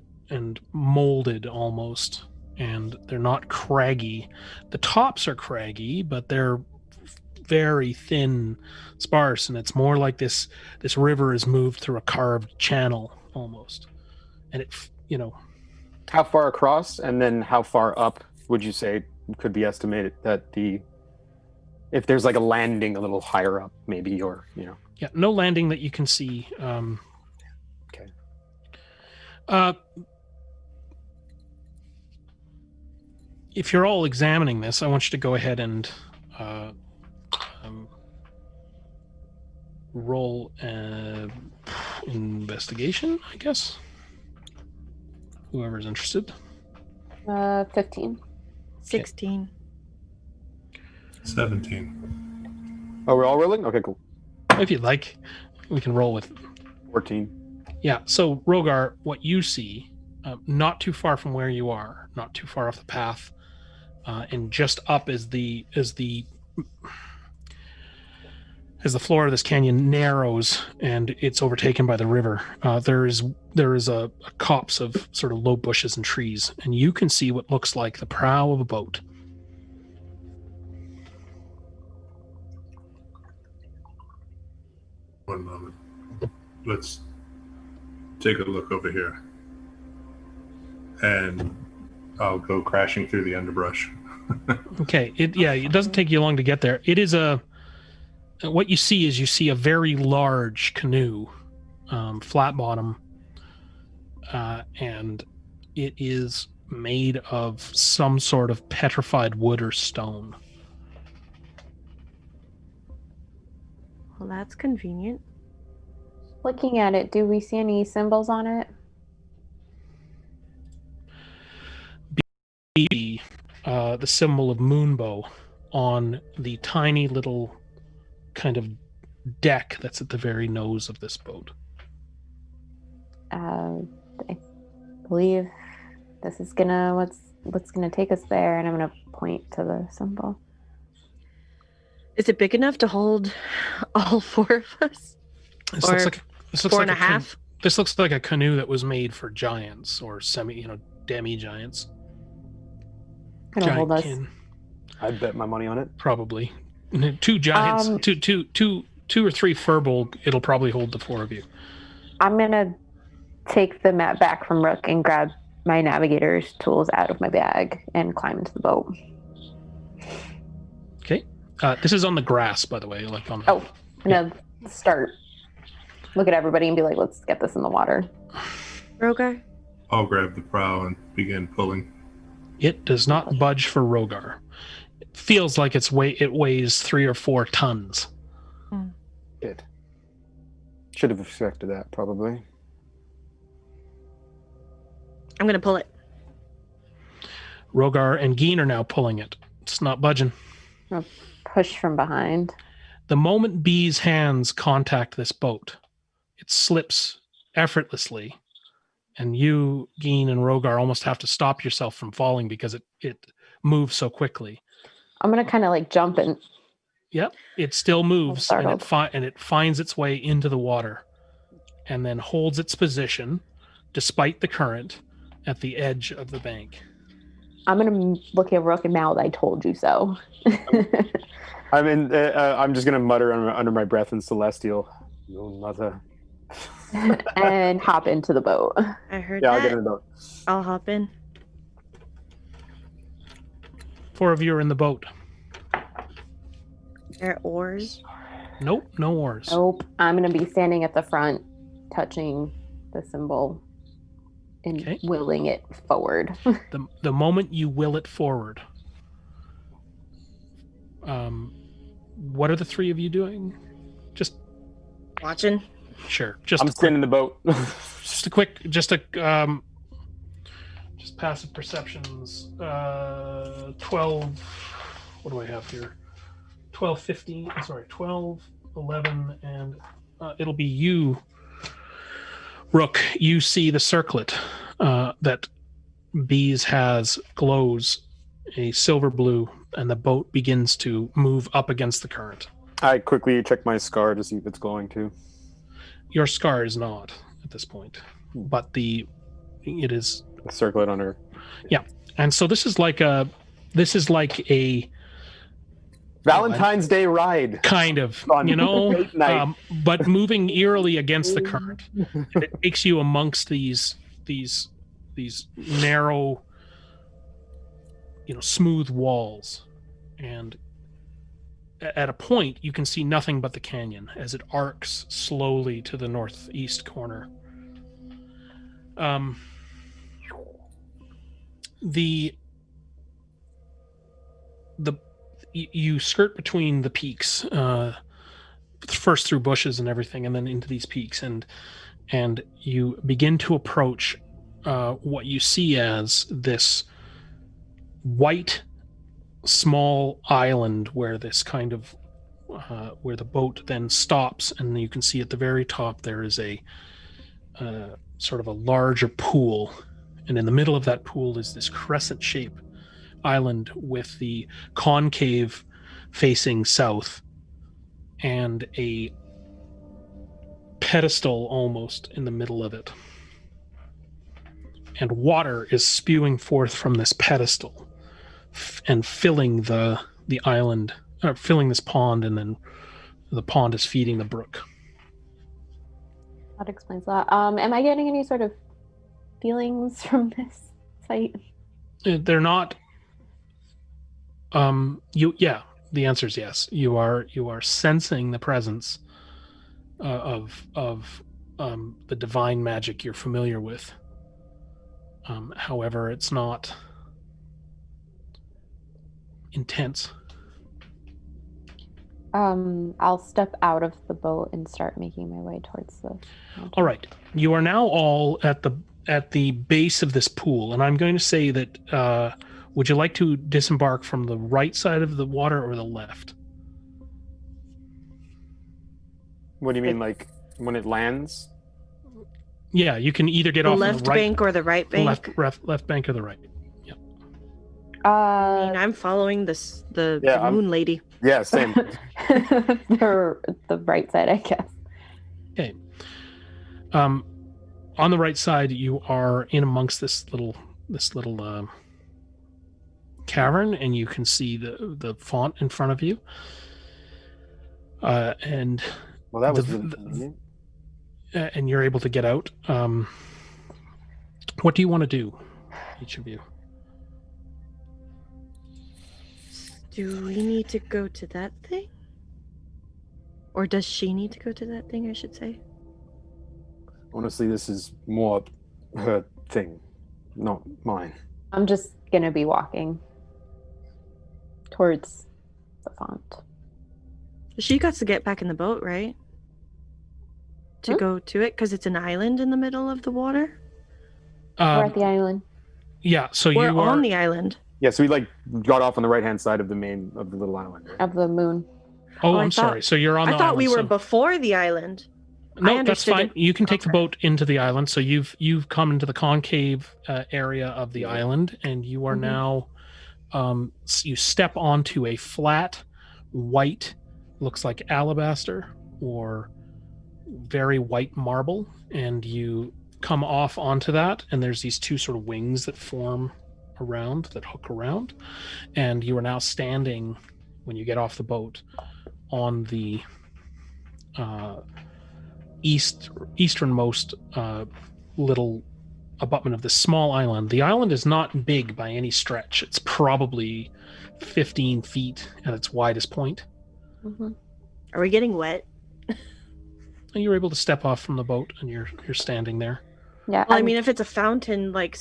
molded almost, and they're not craggy. The tops are craggy, but they're very thin, sparse, and it's more like this river is moved through a carved channel almost. And How far across, and then how far up would you say could be estimated that if there's like a landing a little higher up, maybe, or yeah, no landing that you can see. Okay. If you're all examining this, I want you to go ahead and roll investigation, I guess. Whoever's interested. 15. 16. 17. Oh, we're all rolling? Okay, cool. If you'd like, we can roll with 14. Yeah, so Rogar, what you see, not too far from where you are, not too far off the path, and just up as the floor of this canyon narrows and it's overtaken by the river, there is a copse of sort of low bushes and trees, and you can see what looks like the prow of a boat. One moment. Let's take a look over here. And I'll go crashing through the underbrush. Okay, it doesn't take you long to get there. It is what you see a very large canoe, flat bottom, and it is made of some sort of petrified wood or stone. Well, that's convenient. Looking at it, do we see any symbols on it? The symbol of Moonbow on the tiny little kind of deck that's at the very nose of this boat. I believe this is what's gonna take us there, and I'm gonna point to the symbol. Is it big enough to hold all four of us? This Or looks like four and a half? This looks like a canoe that was made for giants or demi-giants. Gonna hold us. Kin, I'd bet my money on it. probably. 2 giants, two or three Furbolg, it'll probably hold the 4 of you. I'm gonna take the map back from Rook and grab my navigator's tools out of my bag and climb into the boat. Okay. This is on the grass, by the way. Like on the, Oh, I'm gonna start. Look at everybody and be like, let's get this in the water. Rogar? I'll grab the prow and begin pulling. It does not budge for Rogar. It feels like it weighs 3 or 4 tons. Good. Should have expected that, probably. I'm going to pull it. Rogar and Geen are now pulling it. It's not budging. Push from behind. The moment Bee's hands contact this boat, it slips effortlessly, and you, Geen, and Rogar almost have to stop yourself from falling because it moves so quickly. I'm gonna kind of like jump and Yep, it still moves, and startled. it finds its way into the water, and then holds its position, despite the current, at the edge of the bank. I'm gonna look at Rook and mouth, "I told you so." I'm just gonna mutter under my breath in Celestial. No mother. and hop into the boat. I heard Yeah, that. I'll get in the boat. I'll hop in. 4 of you are in the boat. There are oars. Nope, no oars. Nope. I'm gonna be standing at the front, touching the symbol and Okay. willing it forward. The moment you will it forward, what are the 3 of you doing? Just Watching. sure. Just I'm a quick, standing in the boat. just passive perceptions. 12. What do I have here? 12, 15. Sorry, 12, 11, and it'll be you, Rook. You see the circlet that Bees has glows a silver blue, and the boat begins to move up against the current. I quickly check my scar to see if it's glowing too. Your scar is not at this point, but it is. Circle it under. And so this is like a Valentine's Day ride. kind of, Fun. Date night. but moving eerily against the current. And it takes you amongst these narrow, smooth walls, and at a point you can see nothing but the canyon as it arcs slowly to the northeast corner. You skirt between the peaks, first through bushes and everything, and then into these peaks, and you begin to approach what you see as this white small island where this kind of where the boat then stops, and you can see at the very top there is a sort of a larger pool, and in the middle of that pool is this crescent shape island with the concave facing south and a pedestal almost in the middle of it, and water is spewing forth from this pedestal and filling the island, filling this pond, and then the pond is feeding the brook. That explains that. Am I getting any sort of feelings from this site? They're not. The answer is yes. You are sensing the presence of the divine magic you're familiar with. However, it's not intense. I'll step out of the boat and start making my way towards the mountain. All right. You are now all at the base of this pool, and I'm going to say that would you like to disembark from the right side of the water or the left? What do you mean, like when it lands? Yeah, you can either get The off left on the right bank or the right bank? left bank or the right. Yeah. I mean, I'm following the moon lady. Yeah, same. the right side, I guess. Okay. On the right side, you are in amongst this little cavern, and you can see the font in front of you. And Well, that was really convenient. And you're able to get out. What do you want to do, each of you? Do we need to go to that thing? Or does she need to go to that thing, I should say? Honestly, this is more her thing, not mine. I'm just gonna be walking towards the font. She got to get back in the boat, right? To go to it, because it's an island in the middle of the water? We're at the island. Yeah, so We're you are on the island. Yeah, so we got off on the right-hand side of the little island. Right? Of the moon. Oh, Oh, I'm sorry. So you're on the I thought island. we were so... before the island. I No, that's understood fine. it. You can take the Okay. boat into the island. So you've come into the concave area of the island, and you are now you step onto a flat, white, looks like alabaster or very white marble, and you come off onto that, and there's these two sort of wings that form around, that hook around, and you are now standing, when you get off the boat, on the easternmost little abutment of this small island. The island is not big by any stretch. It's probably 15 feet at its widest point. Mm-hmm. Are we getting wet? And you're able to step off from the boat, and you're standing there. Yeah. Well, I mean, if it's a fountain, like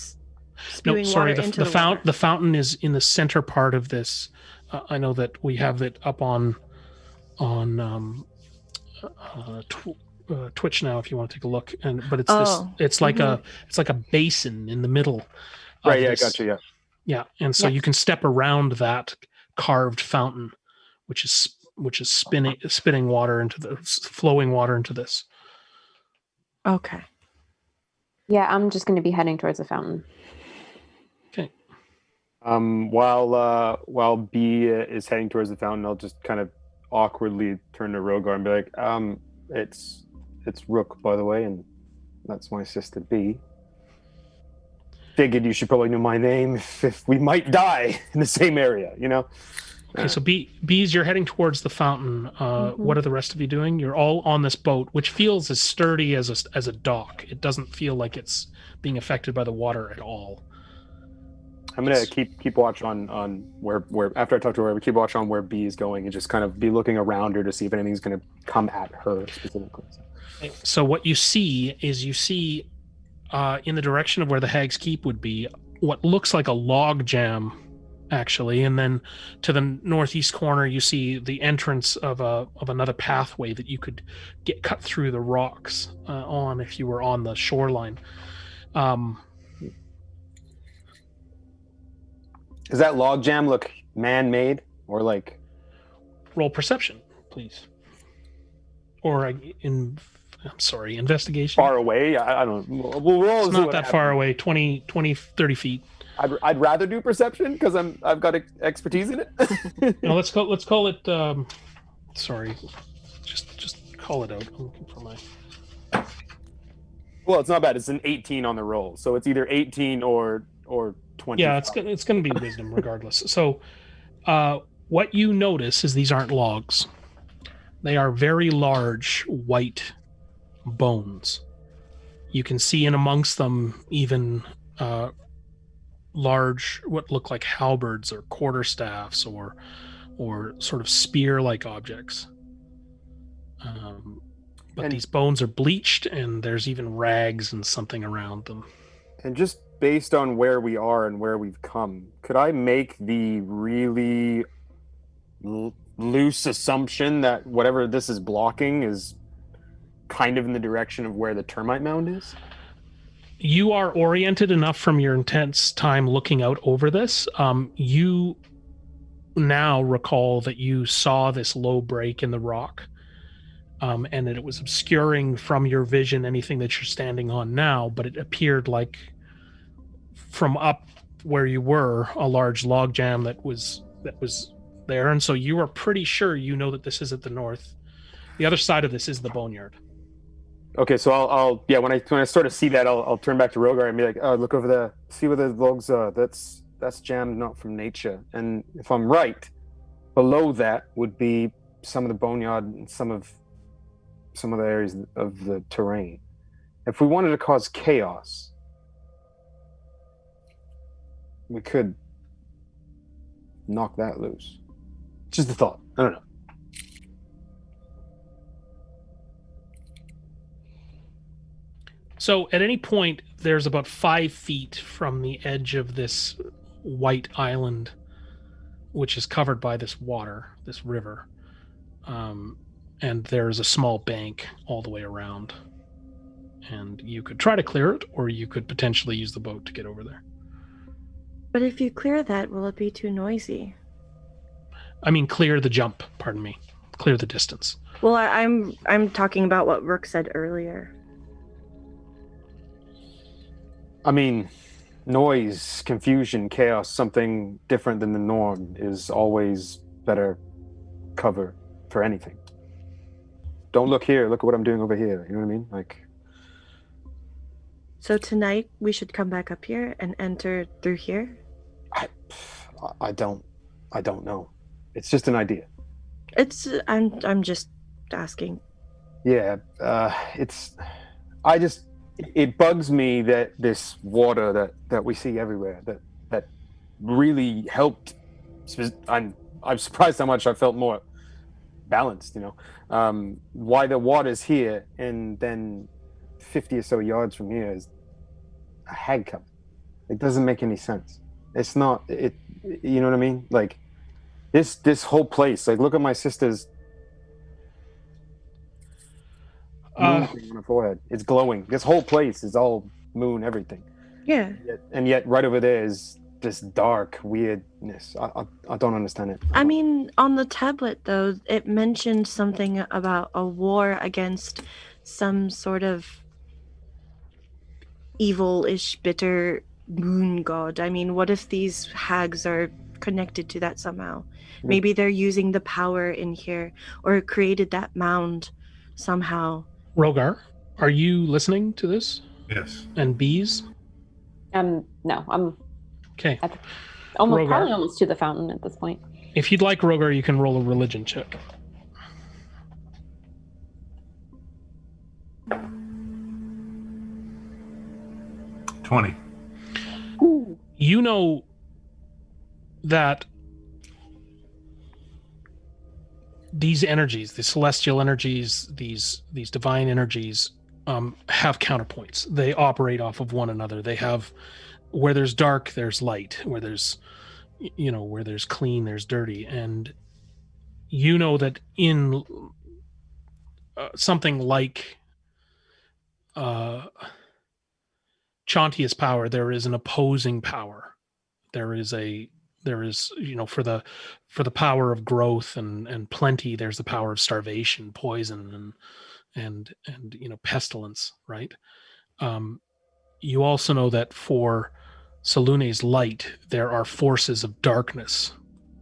spewing water into the water. The fountain is in the center part of this. I know that we have it up on Twitch now, if you want to take a look. But it's it's like a basin in the middle. Right. Yeah, I got you. Yeah. Yeah, and so you can step around that carved fountain, which is spitting water into the flowing water into this. Okay. Yeah, I'm just going to be heading towards the fountain. Okay. While B is heading towards the fountain, I'll just kind of awkwardly turn to Rogar and be like, it's Rook, by the way, and that's my sister B. Figured you should probably know my name if we might die in the same area, you know? Okay, so bees, you're heading towards the fountain. What are the rest of you doing? You're all on this boat, which feels as sturdy as a dock. It doesn't feel like it's being affected by the water at all. I'm gonna keep watch on where after I talk to her, keep watch on where B is going and just kind of be looking around her to see if anything's gonna come at her specifically. So what you see is in the direction of where the Hag's Keep would be, what looks like a log jam, actually, and then to the northeast corner you see the entrance of another pathway that you could get cut through the rocks on if you were on the shoreline. Does that log jam look man-made or like? Roll perception, please. Or investigation. Far away? I don't know. We'll roll. It's not that far away. 20, 30 feet. I'd rather do perception because I've got expertise in it. No, let's call it. Sorry, just call it out. I'm looking for my. Well, it's not bad. It's an 18 on the roll, so it's either 18 or 20. Yeah, it's going to be wisdom regardless. So, what you notice is these aren't logs; they are very large white bones. You can see in amongst them even large, what look like halberds or quarterstaffs or sort of spear-like objects. But these bones are bleached, and there's even rags and something around them. And just based on where we are and where we've come, could I make the really loose assumption that whatever this is blocking is kind of in the direction of where the termite mound is? You are oriented enough from your intense time looking out over this. You now recall that you saw this low break in the rock, and that it was obscuring from your vision anything that you're standing on now, but it appeared like from up where you were a large log jam that was there, and so you are pretty sure you know that this is at the north. The other side of this is the boneyard. Okay, so I'll when I sort of see that, I'll turn back to Rogar and be like, oh, look over there, see where the logs are. That's jammed not from nature. And if I'm right, below that would be some of the boneyard and some of the areas of the terrain. If we wanted to cause chaos, we could knock that loose. Just a thought. I don't know. So at any point, there's about 5 feet from the edge of this white island, which is covered by this water, this river. And there's a small bank all the way around. And you could try to clear it, or you could potentially use the boat to get over there. But if you clear that, will it be too noisy? I mean, clear the jump, pardon me. Clear the distance. Well, I'm talking about what Rook said earlier. I mean, noise, confusion, chaos, something different than the norm is always better cover for anything. Don't look here, look at what I'm doing over here. You know what I mean? Like. So tonight we should come back up here and enter through here? I don't know. It's just an idea. I'm just asking. Yeah, it bugs me that this water that we see everywhere that really helped. I'm surprised how much I felt more balanced. Why the water's here and then 50 or so yards from here is a hag coming. It doesn't make any sense. It's not it. You know what I mean? Like this whole place. Like, look at my sister's. Moon thing on her forehead. It's glowing. This whole place is all moon, everything. Yeah. And yet right over there is this dark weirdness. I don't understand it. I mean, on the tablet, though, it mentioned something about a war against some sort of evil-ish, bitter moon god. I mean, what if these hags are connected to that somehow? Maybe they're using the power in here, or created that mound somehow. Rogar, are you listening to this? Yes. And bees? No, I'm Okay. Rogar. Probably almost to the fountain at this point. If you'd like, Rogar, you can roll a religion check. $20. Ooh. You know that these energies, the celestial energies, these divine energies, have counterpoints. They operate off of one another. They have, where there's dark, there's light. Where there's, where there's clean, there's dirty. And you know that in something like Chantia's power, there is an opposing power. There is for the power of growth and plenty, there's the power of starvation, poison, and pestilence, right? You also know that for Salune's light, there are forces of darkness,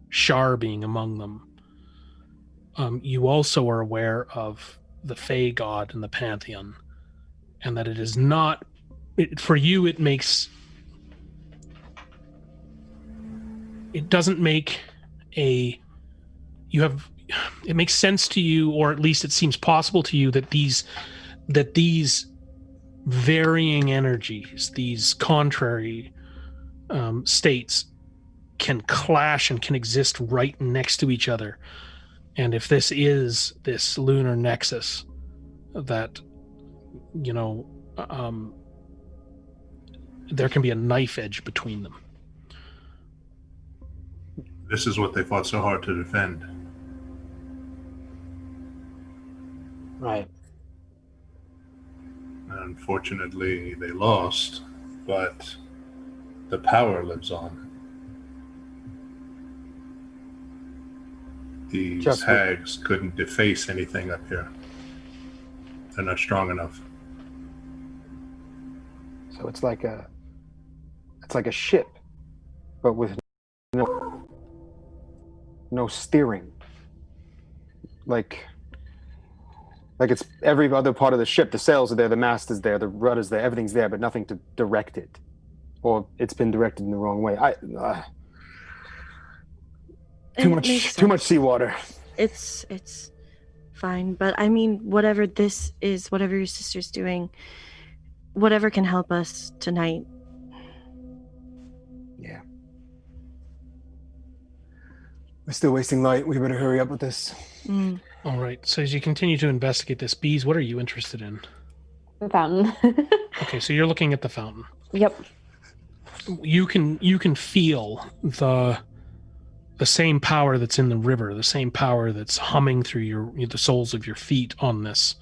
Shar being among them. You also are aware of the Fae god in the Pantheon, and that it is not, for you, it doesn't make it makes sense to you, or at least it seems possible to you, that these varying energies, these contrary states, can clash and can exist right next to each other. And if this is this lunar nexus, that there can be a knife edge between them. This is what they fought so hard to defend. Right. Unfortunately, they lost, but the power lives on. These hags couldn't deface anything up here. They're not strong enough. So it's like a ship, but with no steering. Like it's every other part of the ship. The sails are there, the mast is there, the rudder is there, everything's there, but nothing to direct it, or it's been directed in the wrong way. Too much seawater. It's fine, but I mean, whatever this is, whatever your sister's doing, whatever can help us tonight. Yeah. We're still wasting light. We better hurry up with this. All right. So as you continue to investigate this, Bees, what are you interested in? The fountain. Okay, so you're looking at the fountain. Yep. You can feel the same power that's in the river, the same power that's humming through the soles of your feet on this.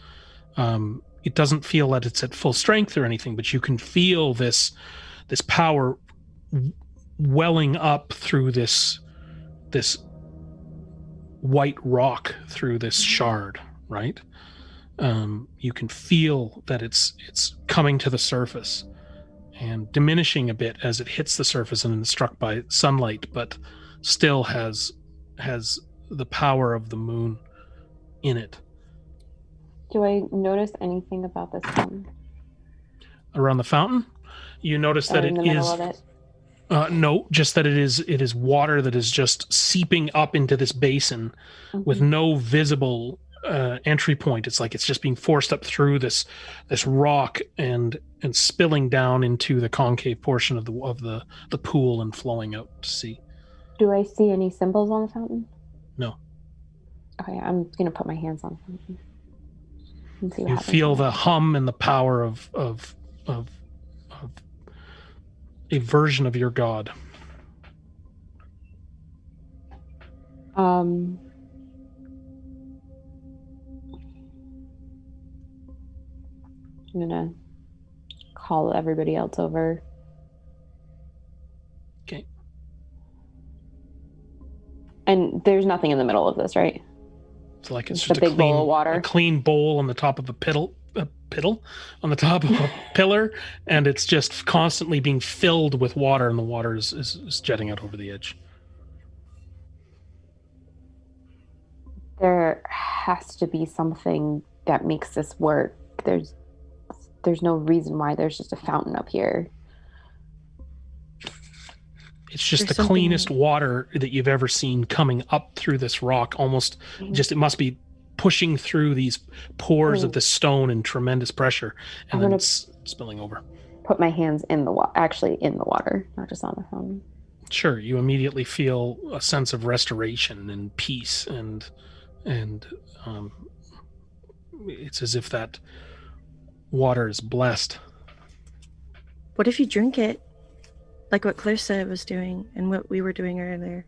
It doesn't feel that it's at full strength or anything, but you can feel this power welling up through this white rock, through this shard, right? You can feel that it's coming to the surface and diminishing a bit as it hits the surface and is struck by sunlight, but still has the power of the moon in it. Do I notice anything about this fountain? Around the fountain, you notice that in the middle of it? No, just that it is water that is just seeping up into this basin with no visible entry point. It's like it's just being forced up through this rock and spilling down into the concave portion of the pool and flowing out to sea. Do I see any symbols on the fountain? No. Okay, I'm gonna put my hands on the fountain and see what You happens. feel the hum and the power of a version of your god. I'm gonna call everybody else over. Okay. And there's nothing in the middle of this, right? It's like it's Just just a big bowl of a water. clean bowl on the top of a piddle on the top of a pillar, and it's just constantly being filled with water, and the water is jetting out over the edge. There has to be something that makes this work. There's no reason why there's just a fountain up here. It's just There's the something- cleanest water that you've ever seen coming up through this rock. Almost just it must be pushing through these pores of Ooh. the stone in tremendous pressure, and I'm then gonna- it's spilling over. Put my hands in the water, actually in the water, not just on the phone. Sure, you immediately feel a sense of restoration and peace, and it's as if that water is blessed. What if you drink it? Like what Clarissa was doing and what we were doing earlier.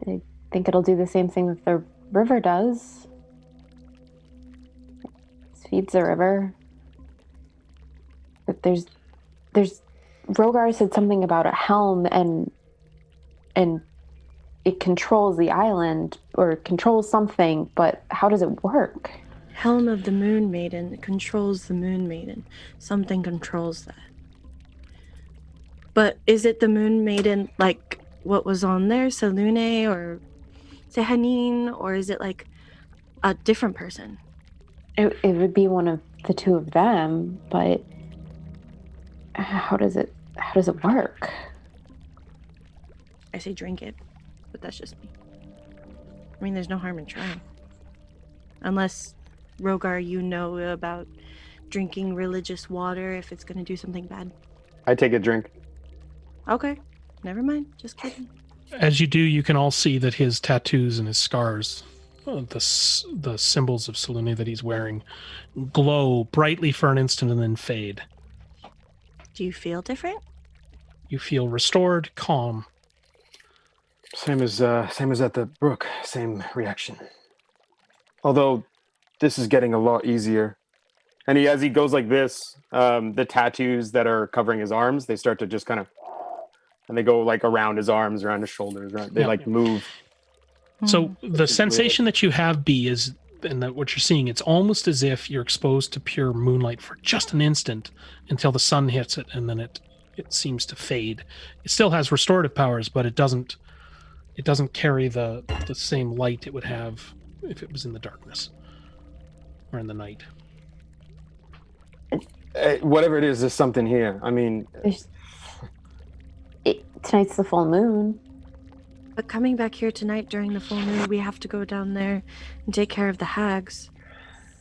I think it'll do the same thing that the river does. It feeds the river. But there's Rogar said something about a helm and it controls the island or controls something, but how does it work? Helm of the Moon Maiden controls the Moon Maiden. Something controls that. But is it the Moon Maiden like what was on there, Selune or Sehanin, or is it like a different person? It would be one of the two of them, but how does it work? I say drink it, but that's just me. I mean, there's no harm in trying. Unless, Rogar, you know about drinking religious water if it's going to do something bad. I take a drink. Okay, never mind. Just kidding. As you do, you can all see that his tattoos and his scars, the symbols of Selune that he's wearing, glow brightly for an instant and then fade. Do you feel different? You feel restored, calm. Same as at the brook. Same reaction. Although this is getting a lot easier. And as he goes like this, the tattoos that are covering his arms, they start to just kind of, and they go like around his arms, around his shoulders. Right? They Yeah. like move. So the is sensation that you have, B, is, and that what you're seeing, it's almost as if you're exposed to pure moonlight for just an instant until the sun hits it, and then it seems to fade. It still has restorative powers, but it doesn't carry the same light it would have if it was in the darkness or in the night. Whatever it is, there's something here. I mean, Tonight's the full moon. But coming back here tonight during the full moon, we have to go down there and take care of the hags.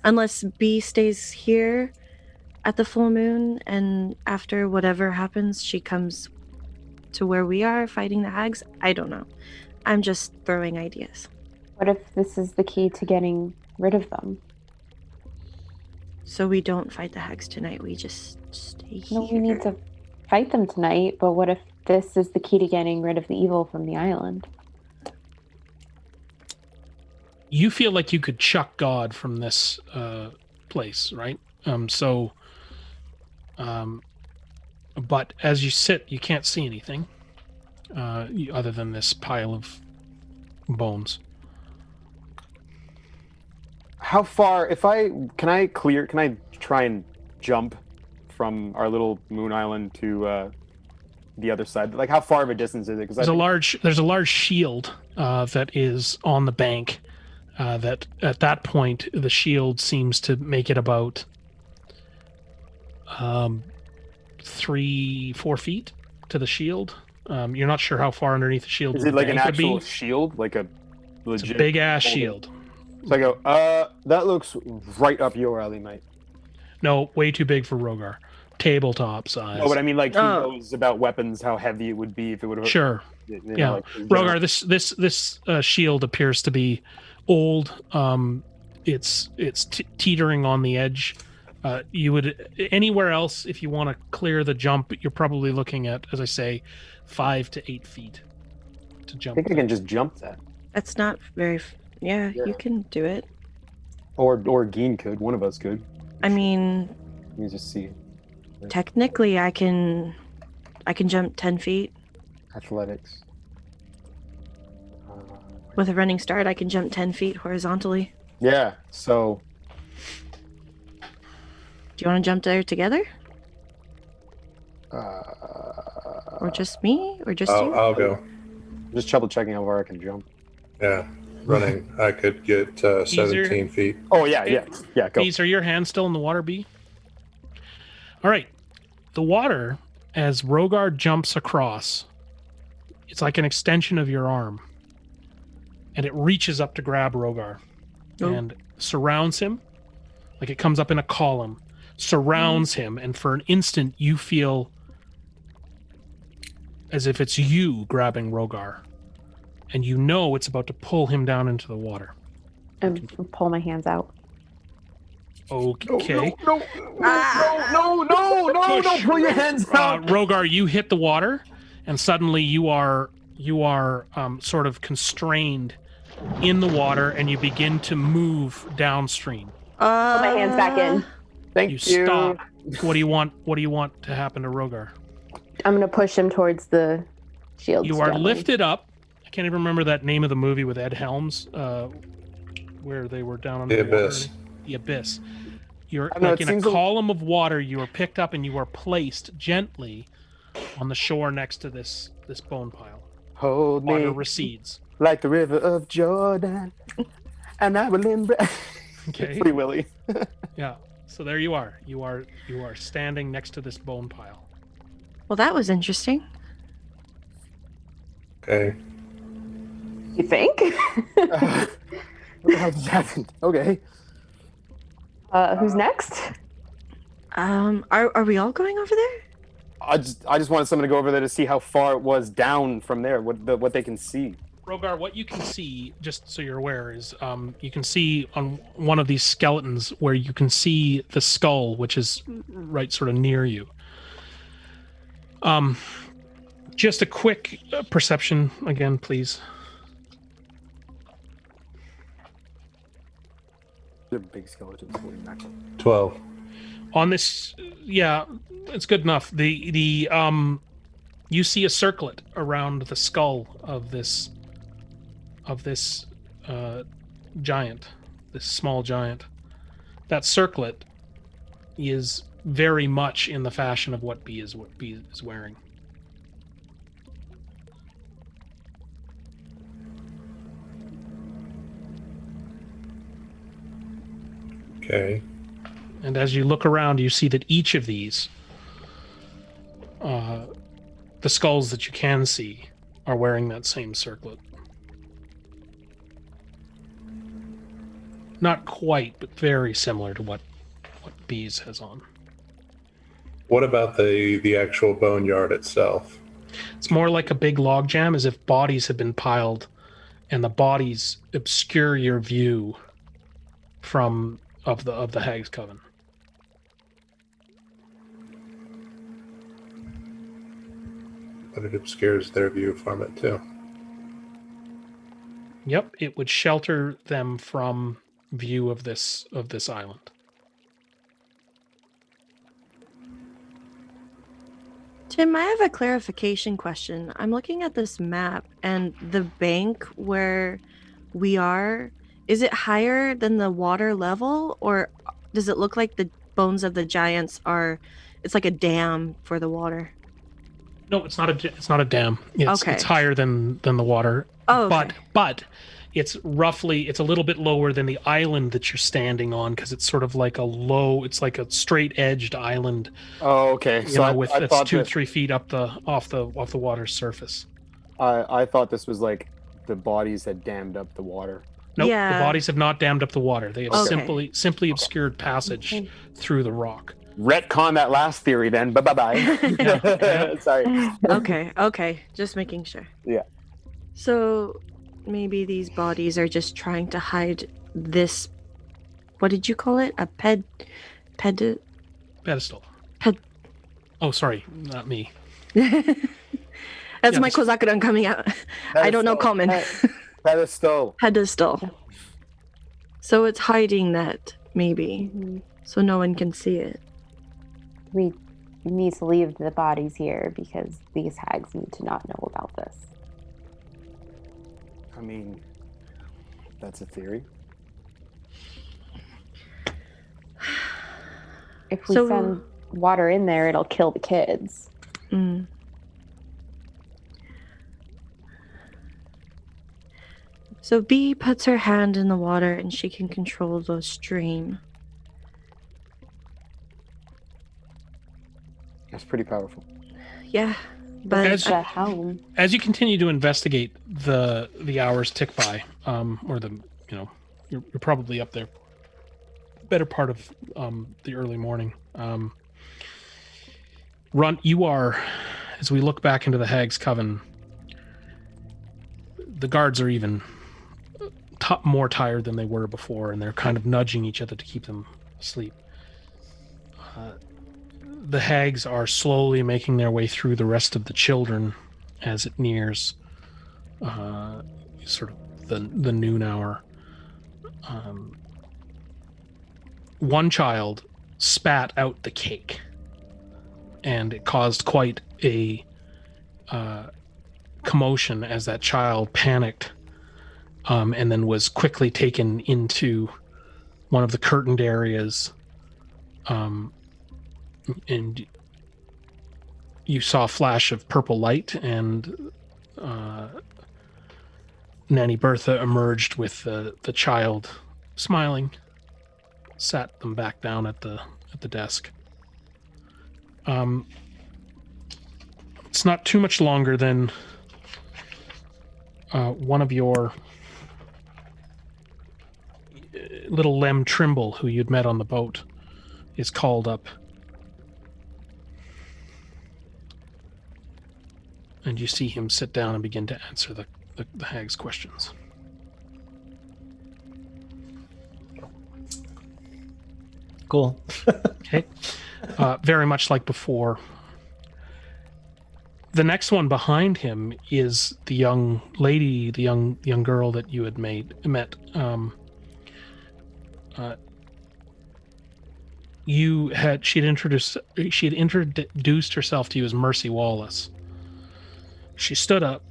Unless B stays here at the full moon, and after whatever happens, she comes to where we are fighting the hags. I don't know. I'm just throwing ideas. What if this is the key to getting rid of them? So we don't fight the hags tonight. We just stay here. No, we need to fight them tonight, but what if this is the key to getting rid of the evil from the island? You feel like you could chuck God from this place, right? But as you sit, you can't see anything other than this pile of bones. how far? Can I try and jump from our little moon island to the other side? Like, how far of a distance is it? Because There's a large shield that is on the bank. That at that point the shield seems to make it about 3-4 feet to the shield. You're not sure how far underneath the shield. is the it like an bank would actual be. shield, like a It's legit a big ass holding- shield. So I go, that looks right up your alley, mate. No, way too big for Rogar. Tabletop size. No, but I mean, like, he Oh. knows about weapons, how heavy it would be if it would have. Sure. Yeah. Rogar, this shield appears to be old. It's teetering on the edge. You would anywhere else, if you want to clear the jump, you're probably looking at, as I say, 5 to 8 feet to I jump. think I can just jump that, That's not very. Yeah, Yeah. you can do it. or Geen could. One of us could. I mean, Let me just see. technically, I can jump 10 feet Athletics. with a running start. I can jump 10 feet horizontally. Yeah. So Do you want to jump there together, or just me, or just you? I'll go. just double checking how far I can jump. Yeah, running. I could get 17 feet. Oh yeah. Go. Bees, are your hands still in the water, Bee? All right. The water as Rogar jumps across, it's like an extension of your arm, and it reaches up to grab Rogar and surrounds him, like it comes up in a column, surrounds him, and for an instant you feel as if it's you grabbing Rogar, and you know it's about to pull him down into the water. And pull my hands out. Okay. No, pull your hands out. Rogar, you hit the water, and suddenly you are sort of constrained in the water, and you begin to move downstream. Put my hands back in. Thank You you. stop. What do you want? What do you want to happen to Rogar? I'm gonna push him towards the shield. You are lifted up. I can't even remember that name of the movie with Ed Helms, where they were down on The the water. Abyss. The Abyss. You're I don't know, like it in a seems a- column of water. You are picked up and you are placed gently on the shore next to this bone pile. Hold me Water recedes. like the river of Jordan, and I will embrace. Okay. Free Willy. Yeah. So there you are. You are standing next to this bone pile. Well, that was interesting. Okay. You think? What the hell just happened? Okay. Who's next? Are we all going over there? I just wanted someone to go over there to see how far it was down from there, what they can see. Rogar, what you can see, just so you're aware, is you can see on one of these skeletons where you can see the skull, which is right sort of near you. Just a quick perception again, please. They're big skeletons. Holy mackerel. 12. On this, yeah, it's good enough. The you see a circlet around the skull of this giant, this small giant. That circlet is very much in the fashion of what B is wearing. Okay. And as you look around, you see that each of these, the skulls that you can see, are wearing that same circlet. Not quite, but very similar to what Bees has on. What about the actual boneyard itself? It's more like a big log jam, as if bodies have been piled, and the bodies obscure your view of the Hag's Coven. But it obscures their view from it too. Yep, it would shelter them from view of this island. Tim, I have a clarification question. I'm looking at this map, and the bank where we are, is it higher than the water level, or does it look like the bones of the giants it's like a dam for the water? No, it's not a dam. Okay. It's higher than the water. Oh, okay. But it's a little bit lower than the island that you're standing on, because it's sort of like it's like a straight edged island. Oh, okay. So I it's thought 2-3 feet up off the water's surface. I thought this was like the bodies had dammed up the water. Nope, Yeah. the bodies have not dammed up the water. They have Okay. simply obscured passage through the rock. Retcon that last theory then. Bye. Sorry. Okay. Just making sure. Yeah. So maybe these bodies are just trying to hide this. What did you call it? A Pedestal. Ped- Oh, sorry, not me. That's Yeah, my this- Kozakudan coming out. I don't know common. Pedestal. Pedestal. So it's hiding that, maybe. Mhm. So no one can see it. We need to leave the bodies here because these hags need to not know about this. I mean, that's a theory. If we So- send water in there, it'll kill the kids. Mm. So B puts her hand in the water and she can control the stream. That's pretty powerful. yeah. But As- The helm. As you continue to investigate, the hours tick by, or you're probably up there, better part of the early morning. Runt, you are, as we look back into the Hag's Coven, the guards are even more tired than they were before, and they're kind of nudging each other to keep them asleep. The hags are slowly making their way through the rest of the children as it nears sort of the noon hour. One child spat out the cake, and it caused quite a commotion as that child panicked, and then was quickly taken into one of the curtained areas. And you saw a flash of purple light, and Nanny Bertha emerged with the child, smiling, sat them back down at the desk. It's not too much longer than one of your little Lem Trimble, who you'd met on the boat, is called up. And you see him sit down and begin to answer the hag's questions. Cool. Okay. Very much like before. The next one behind him is the young lady, the young girl that you had met. She had introduced herself to you as Mercy Wallace. She stood up,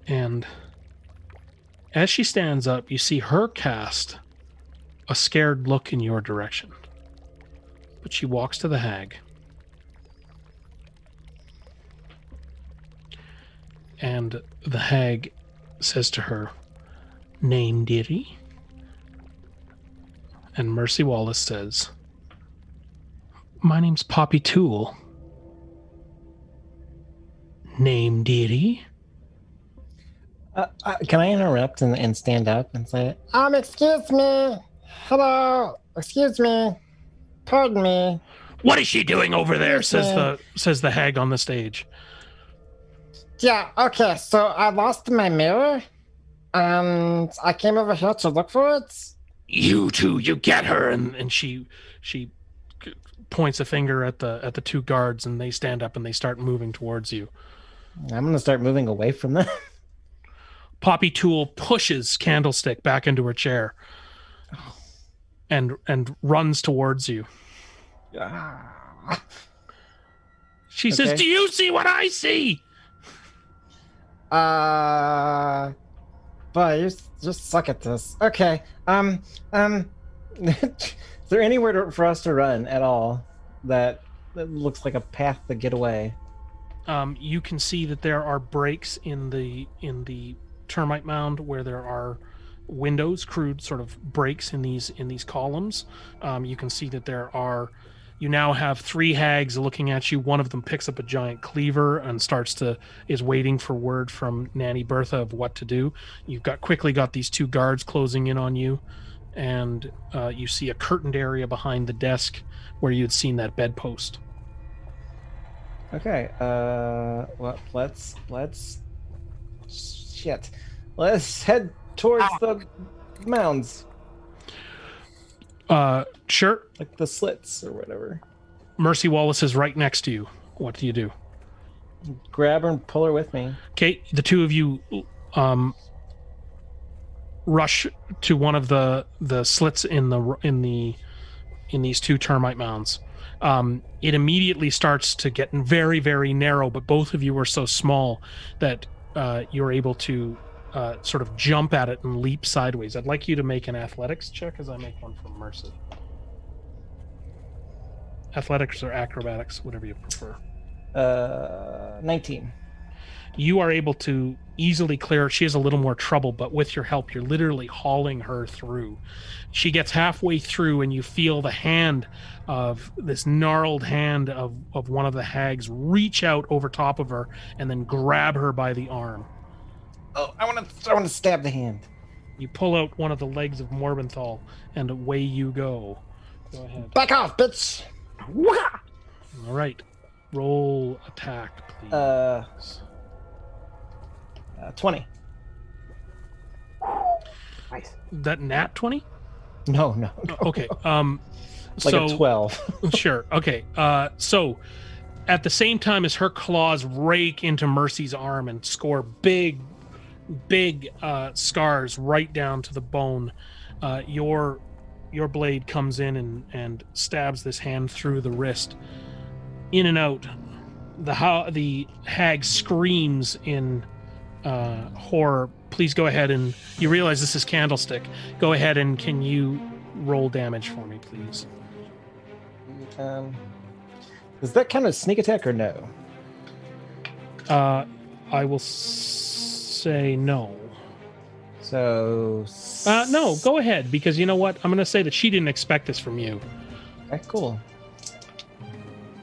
and as she stands up, you see her cast a scared look in your direction. But she walks to the hag, and the hag says to her, "Name, dearie?" And Mercy Wallace says, "My name's Poppy Toole." "Name, dearie?" Can I interrupt and stand up and say, Excuse me. Hello. Excuse me. Pardon me. "What is she doing over there?" Excuse says the hag on the stage. Yeah, okay, so I lost my mirror, and I came over here to look for it. "You two, you get her!" And she points a finger at the two guards, and they stand up and they start moving towards you. I'm going to start moving away from them. Poppy Toole pushes Candlestick back into her chair and runs towards you. She says, Okay. "Do you see what I see?" Boy, you just suck at this. Okay. Is there anywhere for us to run at all that looks like a path to get away? You can see that there are breaks in the termite mound where there are windows, crude sort of breaks in these columns. You can see that you now have three hags looking at you. One of them picks up a giant cleaver and is waiting for word from Nanny Bertha of what to do. You've quickly got these two guards closing in on you, and you see a curtained area behind the desk where you had seen that bedpost. Okay. Well, let's head towards the mounds, Sure. like the slits or whatever. Mercy Wallace is right next to you. What do you do? Grab her and pull her with me. Okay, the two of you rush to one of the slits in these two termite mounds. It immediately starts to get very, very narrow, but both of you are so small that you're able to sort of jump at it and leap sideways. I'd like you to make an athletics check as I make one for Mercy. Athletics or acrobatics, whatever you prefer. 19. You are able to easily clear. She has a little more trouble, but with your help, you're literally hauling her through. She gets halfway through, and you feel the hand of this gnarled hand of one of the hags reach out over top of her and then grab her by the arm. Oh, I want to stab the hand. You pull out one of the legs of Morbenthal, and away you go. Go ahead. Back off, bitch! All right. Roll attack, please. 20. Nice. That nat 20? No. Okay. Like a 12. Sure. Okay. So at the same time as her claws rake into Mercy's arm and score big scars right down to the bone, your blade comes in and stabs this hand through the wrist. In and out. The hag screams in horror. Please go ahead, and you realize this is Candlestick. Go ahead, and can you roll damage for me, please? Does that count as sneak attack or no? I will say no. So No, go ahead, because you know what? I'm going to say that she didn't expect this from you. Okay, cool.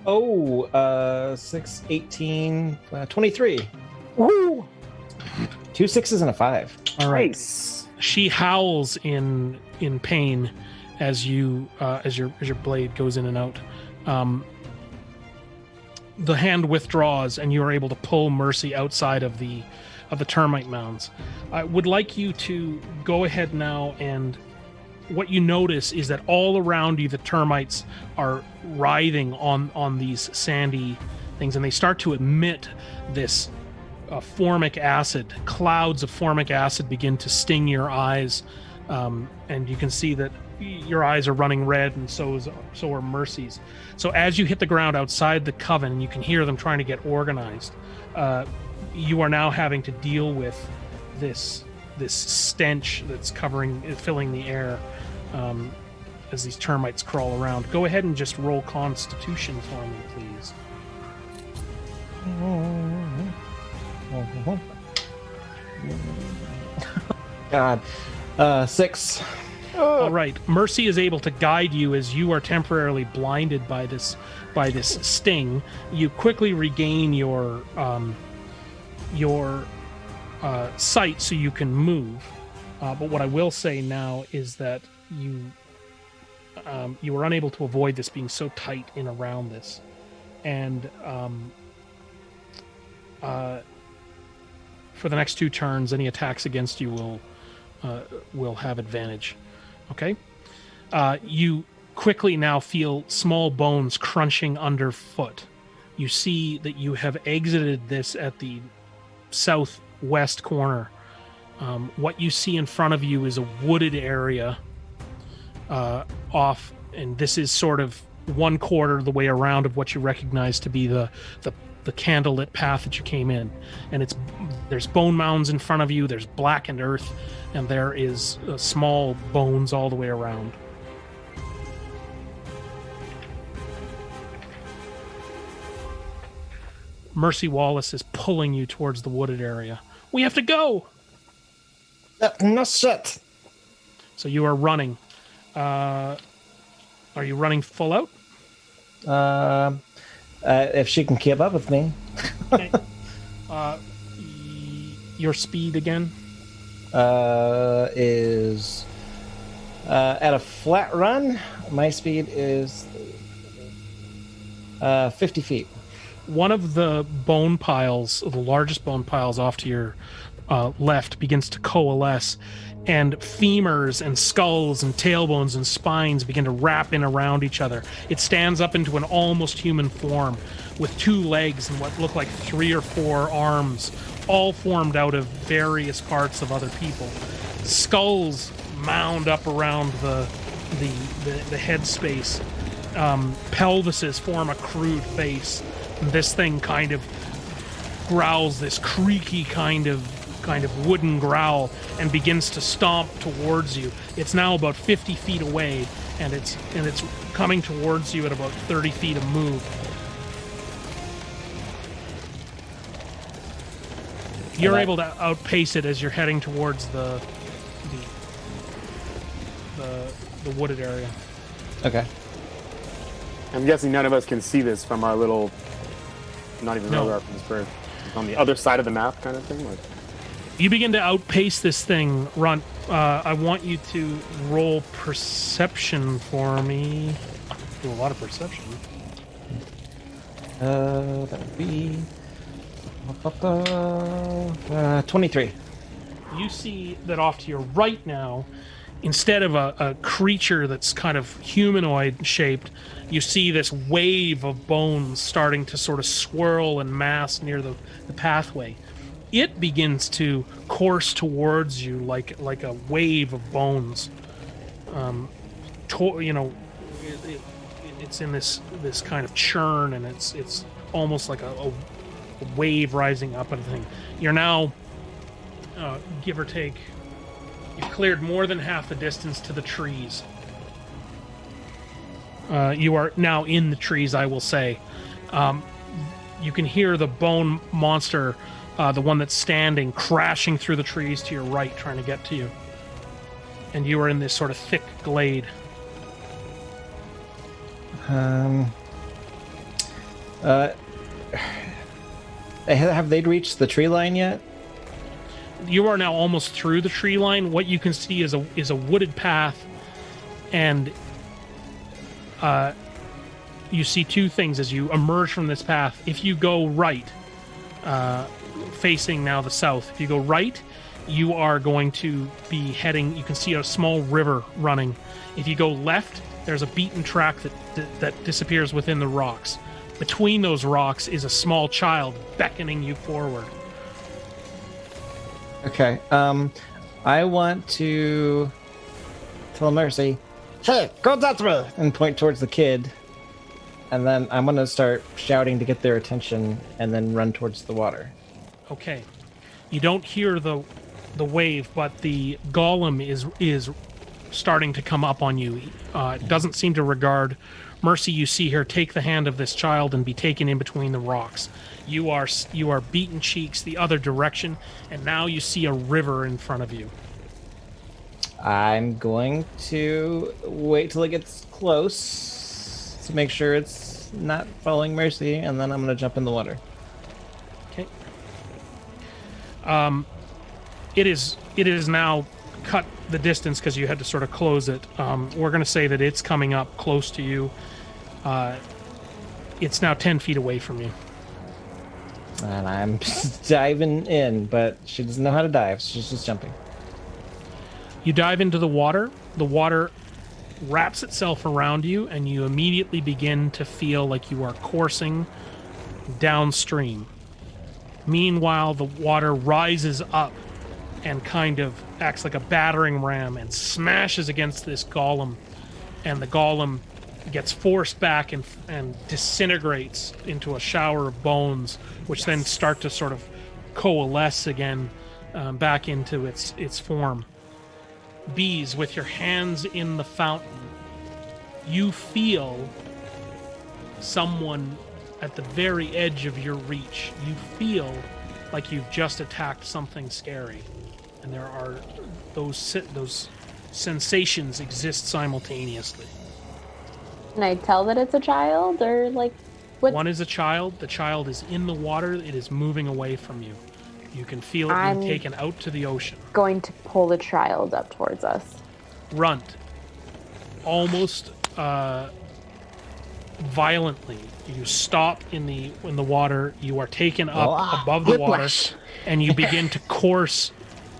Oh, 6, 18, 23. Woo! 2 6s and a 5. All right. Nice. She howls in pain as your blade goes in and out. The hand withdraws, and you are able to pull Mercy outside of the termite mounds. I would like you to go ahead now, and what you notice is that all around you the termites are writhing on these sandy things, and they start to emit this formic acid. Clouds of formic acid begin to sting your eyes, and you can see that your eyes are running red, and so are Mercy's. So as you hit the ground outside the coven, and you can hear them trying to get organized, you are now having to deal with this stench that's filling the air as these termites crawl around. Go ahead and just roll Constitution for me, please. God. 6. All right. Mercy is able to guide you as you are temporarily blinded by this sting. You quickly regain your sight so you can move. But what I will say now is that you were unable to avoid this being so tight in around this, and for the next 2 turns, any attacks against you will have advantage. Okay. You quickly now feel small bones crunching underfoot. You see that you have exited this at the southwest corner. What you see in front of you is a wooded area off, and this is sort of 1/4 of the way around of what you recognize to be the candlelit path that you came in. And there's bone mounds in front of you, there's blackened earth, and there is small bones all the way around. Mercy Wallace is pulling you towards the wooded area. We have to go! No shit. So you are running. Are you running full out? If she can keep up with me. Okay. Your speed again? Is at a flat run, my speed is 50 feet. One of the bone piles, the largest bone piles off to your left, begins to coalesce, and femurs and skulls and tailbones and spines begin to wrap in around each other. It stands up into an almost human form with 2 legs and what look like 3 or 4 arms, all formed out of various parts of other people. Skulls mound up around the headspace. Pelvises form a crude face. And this thing kind of growls this creaky kind of wooden growl and begins to stomp towards you. It's now about 50 feet away, and it's coming towards you at about 30 feet of move. You're I- able to outpace it as you're heading towards the wooded area. Okay. I'm guessing none of us can see this from our little, not even No. radar from this bird. It's on the other side of the map, kind of thing. Like, You begin to outpace this thing, Runt. I want you to roll perception for me. Do a lot of perception. That would be 23. You see that off to your right now, instead of a creature that's kind of humanoid shaped, you see this wave of bones starting to sort of swirl and mass near the pathway. It begins to course towards you like a wave of bones. It's in this kind of churn, and it's almost like a wave rising up and thing. You're now, give or take, you've cleared more than half the distance to the trees. You are now in the trees, I will say. You can hear the bone monster, the one that's standing, crashing through the trees to your right, trying to get to you. And you are in this sort of thick glade. Have they reached the tree line yet? You are now almost through the tree line. What you can see is a wooded path, and you see two things as you emerge from this path. If you go right, facing now the south, if you go right, you are going to be heading. You can see a small river running. If you go left, there's a beaten track that disappears within the rocks. Between those rocks is a small child beckoning you forward. Okay. I want to tell Mercy, Hey, go that way. and point towards the kid. And then I'm going to start shouting to get their attention and then run towards the water. Okay. You don't hear the wave, but the golem is starting to come up on you. It doesn't seem to regard Mercy. You see her take the hand of this child and be taken in between the rocks. You are beaten cheeks the other direction, and now you see a river in front of you. I'm going to wait till it gets close to make sure it's not following Mercy, and then I'm going to jump in the water. Okay. It is now cut the distance because you had to sort of close it. We're going to say that it's coming up close to you. It's now 10 feet away from you. And I'm diving in, but she doesn't know how to dive. So she's just jumping. You dive into the water. The water wraps itself around you, and you immediately begin to feel like you are coursing downstream. Meanwhile, the water rises up and kind of acts like a battering ram and smashes against this golem, and the golem gets forced back and disintegrates into a shower of bones, which then start to sort of coalesce again back into its form. Bees, with your hands in the fountain, you feel someone at the very edge of your reach. You feel like you've just attacked something scary, and there are those sensations exist simultaneously. Can I tell that it's a child, or like what? One is a child. The child is in the water. It is moving away from you. You can feel it I'm being taken out to the ocean. Going to pull the child up towards us. Runt, almost violently, you stop in the water. You are taken up above the water, and you begin to course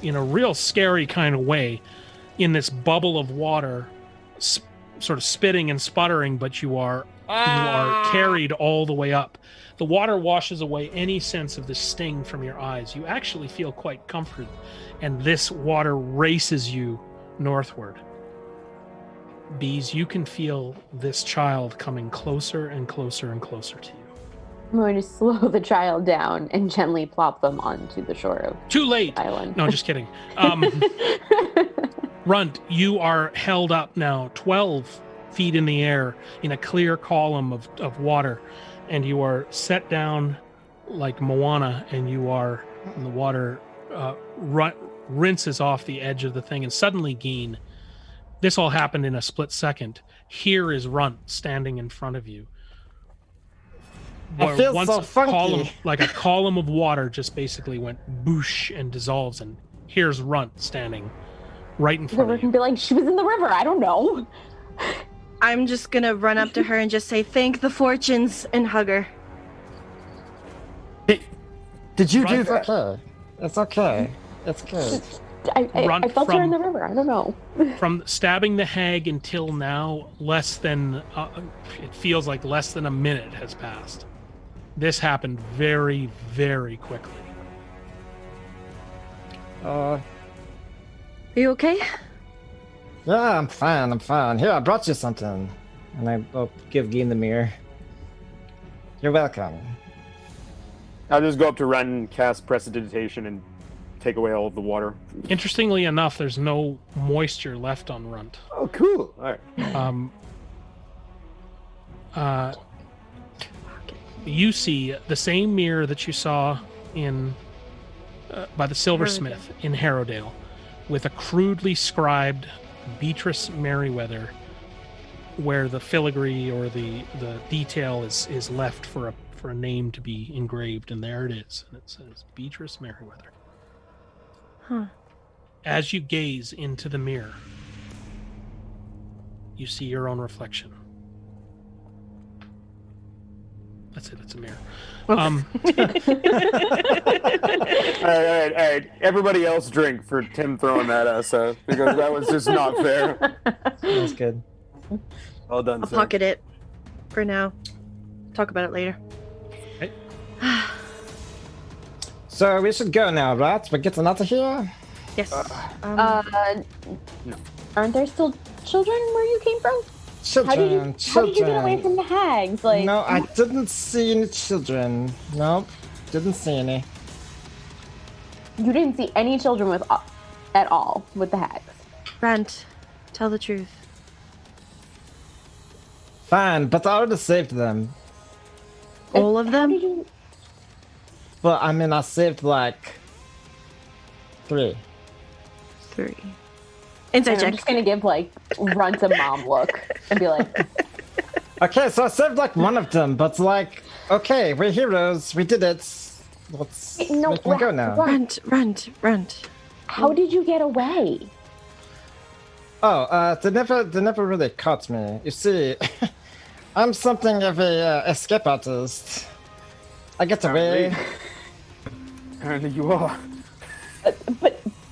in a real scary kind of way in this bubble of water, sort of spitting and sputtering, but you are carried all the way up. The water washes away any sense of the sting from your eyes. You actually feel quite comforted, and this water races you northward. Bees, you can feel this child coming closer and closer and closer to you. I'm going to slow the child down and gently plop them onto the shore of Too late! the island. No, just kidding. Runt, you are held up now 12 feet in the air in a clear column of water, and you are set down like Moana, and you are and the water rinses off the edge of the thing. And suddenly, Geen, this all happened in a split second. Here is Runt standing in front of you. I Where feel once so a funky. column, like a column of water, just basically went boosh and dissolves, and here's Runt standing right in The front river of can you. be like, she was in the river. I don't know. I'm just gonna run up to her and just say, "Thank the fortunes," and hug her. Did you do Runt- that? Okay. It's okay. It's good. Run I felt her from- in the river. I don't know. From stabbing the hag until now, less than it feels like less than a minute has passed. This happened very, very quickly. Are you okay? Yeah, I'm fine. I'm fine. Here, I brought you something. And I'll give Geen the mirror. You're welcome. I'll just go up to Ren and cast Prestidigitation and take away all of the water. Interestingly enough, there's no moisture left on Runt. Oh, cool. All right. You see the same mirror that you saw in by the silversmith in Harrowdale, with a crudely scribed Beatrice Merriweather, where the filigree or the detail is left for a name to be engraved, and there it is, and it says Beatrice Merriweather. Huh. As you gaze into the mirror, you see your own reflection. That's it. It's a mirror. All right. Everybody else drink for Tim throwing that at us, because that was just not fair. That's good. Well done, I'll sir. pocket it for now. Talk about it later. Okay. So we should go now, right? We're getting out of here? Yes. No. Aren't there still children where you came from? Children, How did you get away from the hags? Like, No, I didn't see any children. Nope. Didn't see any. you didn't see any children with at all with the hags. Rant, tell the truth. Fine, but I already saved them. All of How them? did you? Well, I mean, I saved like 3. 3. And Inside I'm check. just gonna give like Runt a mom look and be like, Okay, so I saved like one of them, but like, okay, we're heroes. We did it. Let's No, we can go now. what? Rant. how did you get away? Oh, they never really caught me. You see, I'm something of a escape artist. I get away. Apparently you are.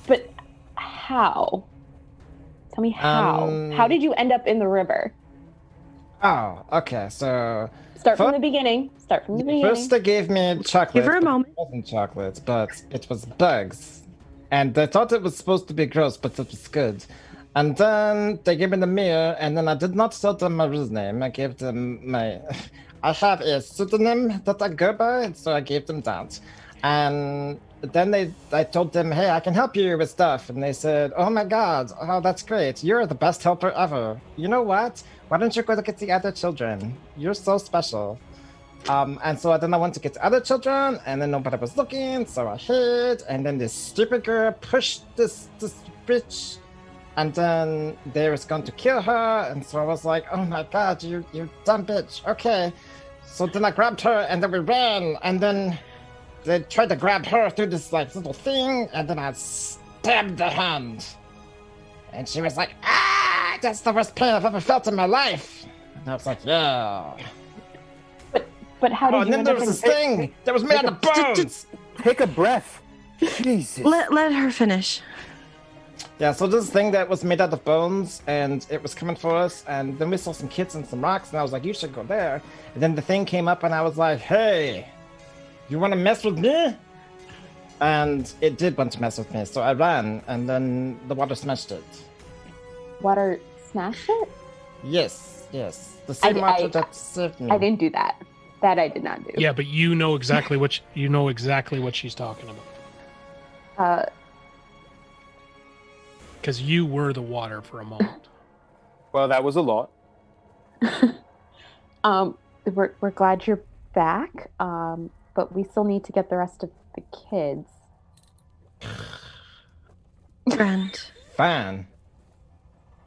But how? Tell me how. How did you end up in the river? Oh, okay. So Start from Fir- the beginning. Start from the beginning. first they gave me chocolate. Give her a but moment. It wasn't chocolate, but it was bugs, and they thought it was supposed to be gross, but it was good. And then they gave me the mirror, and then I did not tell them my real name. I gave them my. I have a pseudonym that I go by, so I gave them that. And then I told them, hey, I can help you with stuff. And they said, oh my God, oh, that's great. You're the best helper ever. You know what? Why don't you go look at the other children? You're so special. And so then I went to get the other children, and then nobody was looking, so I hid. And then this stupid girl pushed this bitch, and then they was going to kill her. And so I was like, oh my God, you dumb bitch. Okay. So then I grabbed her, and then we ran, and then they tried to grab her through this like little thing, and then I stabbed the hand. And she was like, ah, that's the worst pain I've ever felt in my life. And I was like, yeah. But how did Oh, you and then end there up was in this thing that was made out of bones. Take a breath. Jesus. Let her finish. Yeah, so this thing that was made out of bones, and it was coming for us, and then we saw some kids and some rocks, and I was like, you should go there. And then the thing came up, and I was like, hey, you want to mess with me? And it did want to mess with me, so I ran, and then the water smashed it. water smashed it? Yes. The same water that saved me. I didn't do that. That I did not do. Yeah, but you know exactly what she's talking about, because you were the water for a moment. Well, that was a lot. We're glad you're back. But we still need to get the rest of the kids. Grant, Fine.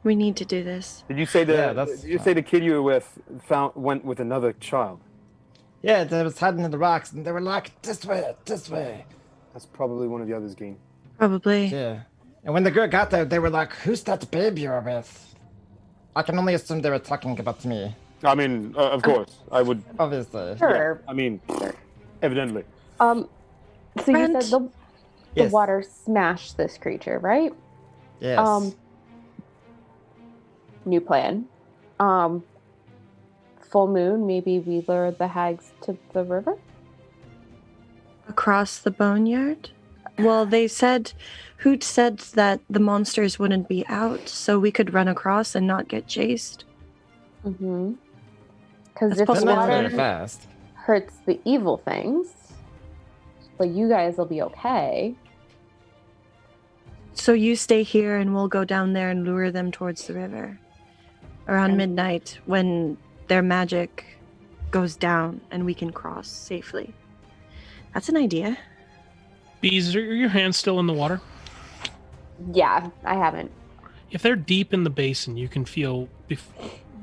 we need to do this. Did you say Yeah, that's the kid you were with went with another child? Yeah, they was hiding in the rocks, and they were like, this way, this way. That's probably one of the others, Geen. Probably. Yeah. And when the girl got there, they were like, who's that baby you're with? I can only assume they were talking about me, I mean, of course, I would. obviously. Sure. I mean, evidently. So you Brent? said the Yes. water smashed this creature, right? Yes. New plan. Full moon, maybe we lure the hags to the river? Across the boneyard? Well, they said, Hoot said that the monsters wouldn't be out, so we could run across and not get chased. Mm-hmm. Because That's if the possible. Not very water fast. hurts the evil things, but you guys will be okay. So you stay here and we'll go down there and lure them towards the river. Around Okay. midnight when their magic goes down and we can cross safely. That's an idea. Bees, are your hands still in the water? Yeah, I haven't. If they're deep in the basin, you can feel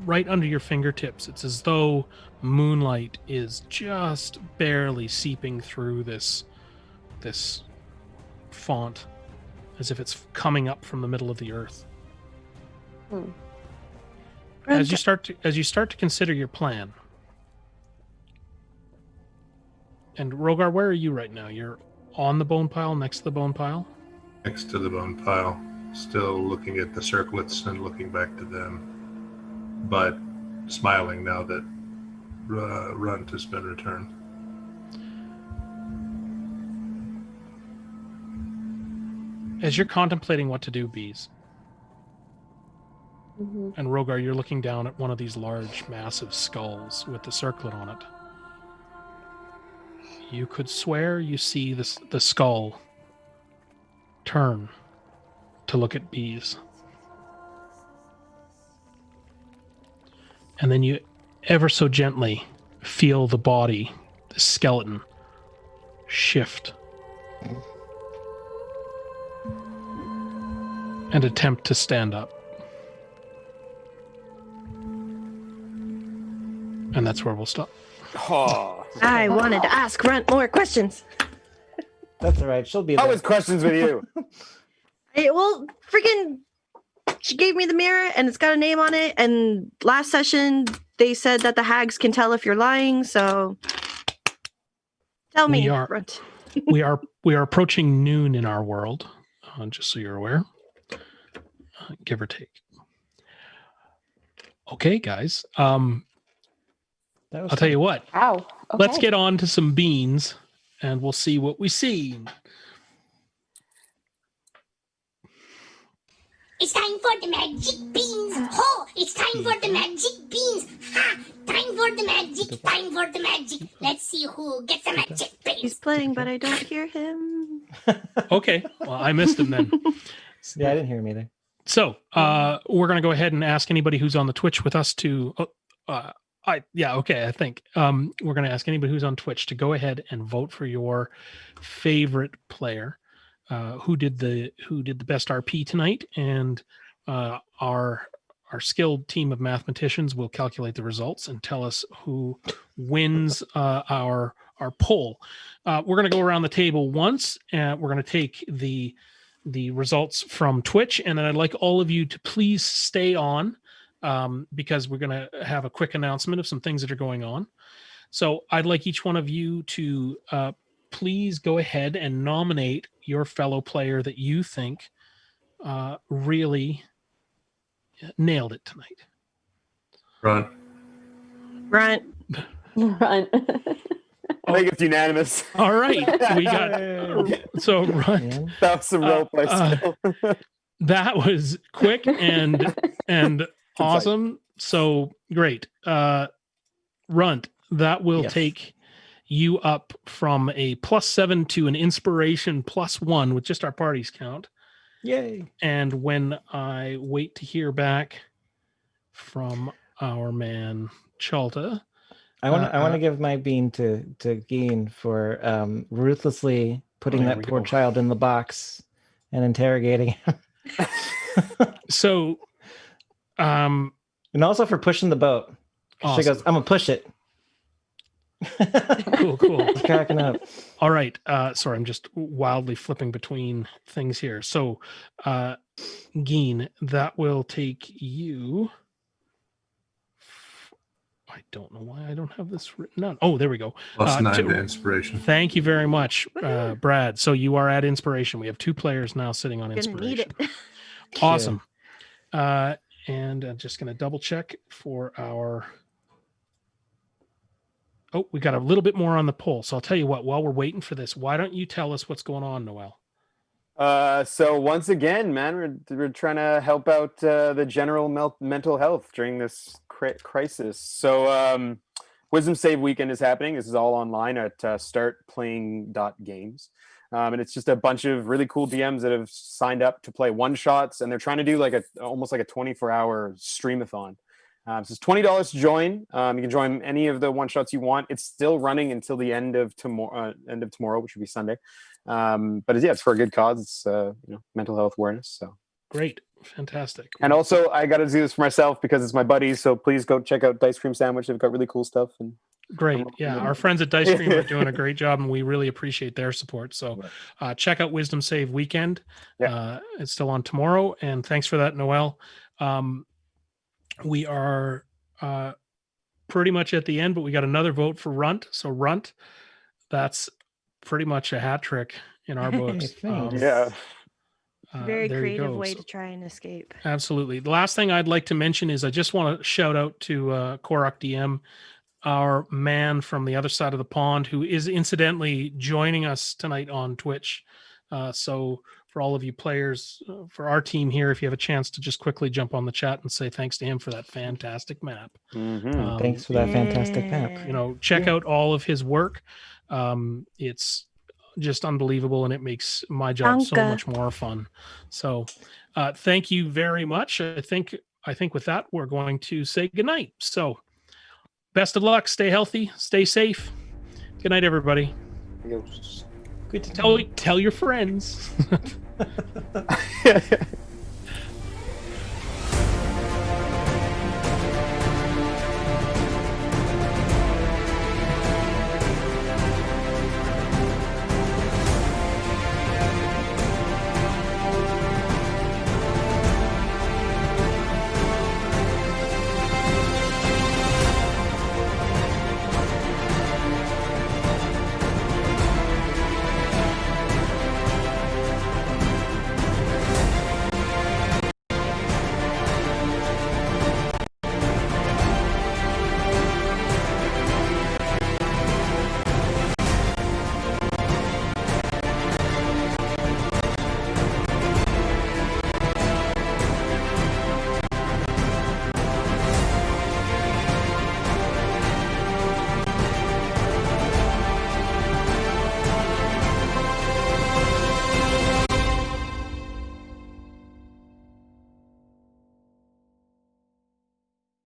right under your fingertips. It's as though moonlight is just barely seeping through this font, as if it's coming up from the middle of the earth. As you start to consider your plan. And Rogar, where are you right now? You're on the bone pile, next to the bone pile? Next to the bone pile, still looking at the circlets and looking back to them, but smiling now that Runt has been returned. As you're contemplating what to do, Bees, Mm-hmm. and Rogar, you're looking down at one of these large, massive skulls with the circlet on it. You could swear you see the skull turn to look at Bees. And then you ever so gently feel the body, the skeleton, shift and attempt to stand up. And that's where we'll stop. Oh, I wanted to ask Runt more questions. That's all right. She'll be there. always questions with you. Well, freaking, she gave me the mirror and it's got a name on it. And last session, they said that the hags can tell if you're lying. So tell me, We are. Runt. we are approaching noon in our world, just so you're aware, give or take. Okay, guys. That was I'll tell you what. Wow. Okay. Let's get on to some beans, and we'll see what we see. It's time for the magic beans. Ho! It's time for the magic beans. Ha! Time for the magic. Time for the magic. Let's see who gets the magic He's beans. playing, but I don't hear him. Okay, well, I missed him then. Yeah, I didn't hear him either. So we're going to go ahead and ask anybody who's on the Twitch with us to. I think we're going to ask anybody who's on Twitch to go ahead and vote for your favorite player, who did the best RP tonight, and our skilled team of mathematicians will calculate the results and tell us who wins our poll. We're going to go around the table once, and we're going to take the results from Twitch, and then I'd like all of you to please stay on. Because we're going to have a quick announcement of some things that are going on. So I'd like each one of you to please go ahead and nominate your fellow player that you think really nailed it tonight. Runt. Runt. Run. I think it's unanimous. All right. We got so Runt. Yeah. That was some role play skill. That was quick and awesome. So great. Runt, that will Yes. take you up from a +7 to an inspiration +1 with just our parties count. Yay. And when I wait to hear back from our man Chalta, I want to give my bean to Geen for ruthlessly putting there that we poor go. child in the box and interrogating him. So, And also for pushing the boat. She Awesome. goes, I'm gonna push it. cool. He's cracking up. All right. Sorry, I'm just wildly flipping between things here. So, Geen, that will take you. I don't know why I don't have this written down. Oh, there we go. Plus 9 to- to inspiration. Thank you very much, Brad. So you are at inspiration. We have 2 players now sitting on Gonna need inspiration. it. Awesome. And I'm just going to double check for our. Oh, we got a little bit more on the poll. So I'll tell you what, while we're waiting for this, why don't you tell us what's going on, Noel? So once again, man, we're trying to help out the general mental health during this crisis. So Wisdom Save Weekend is happening. This is all online at startplaying.games. And it's just a bunch of really cool DMs that have signed up to play one shots, and they're trying to do like almost like a 24-hour streamathon. So it's $20 to join. You can join any of the one shots you want. It's still running until the end of tomorrow, which will be Sunday. But it's for a good cause. It's mental health awareness. So Great. Fantastic. and also I got to do this for myself because it's my buddies. So please go check out Dice Cream Sandwich. They've got really cool stuff. And Great. Yeah. Our friends at Dice Cream are doing a great job, and we really appreciate their support. So check out Wisdom Save Weekend. Yeah. It's still on tomorrow. And thanks for that, Noel. We are pretty much at the end, but we got another vote for Runt. So Runt, that's pretty much a hat trick in our books. thanks. yeah. Very there you creative go. way So- to try and escape. Absolutely. The last thing I'd like to mention is I just want to shout out to Korok DM, our man from the other side of the pond, who is incidentally joining us tonight on Twitch. So for all of you players, for our team here, if you have a chance to just quickly jump on the chat and say thanks to him for that fantastic map. Mhm. Thanks for that fantastic map. Check Yeah. out all of his work. It's just unbelievable, and it makes my job so Danke. much more fun. So thank you very much. I think with that, we're going to say goodnight. So best of luck. Stay healthy. Stay safe. Good night, everybody. Good to Tell your friends.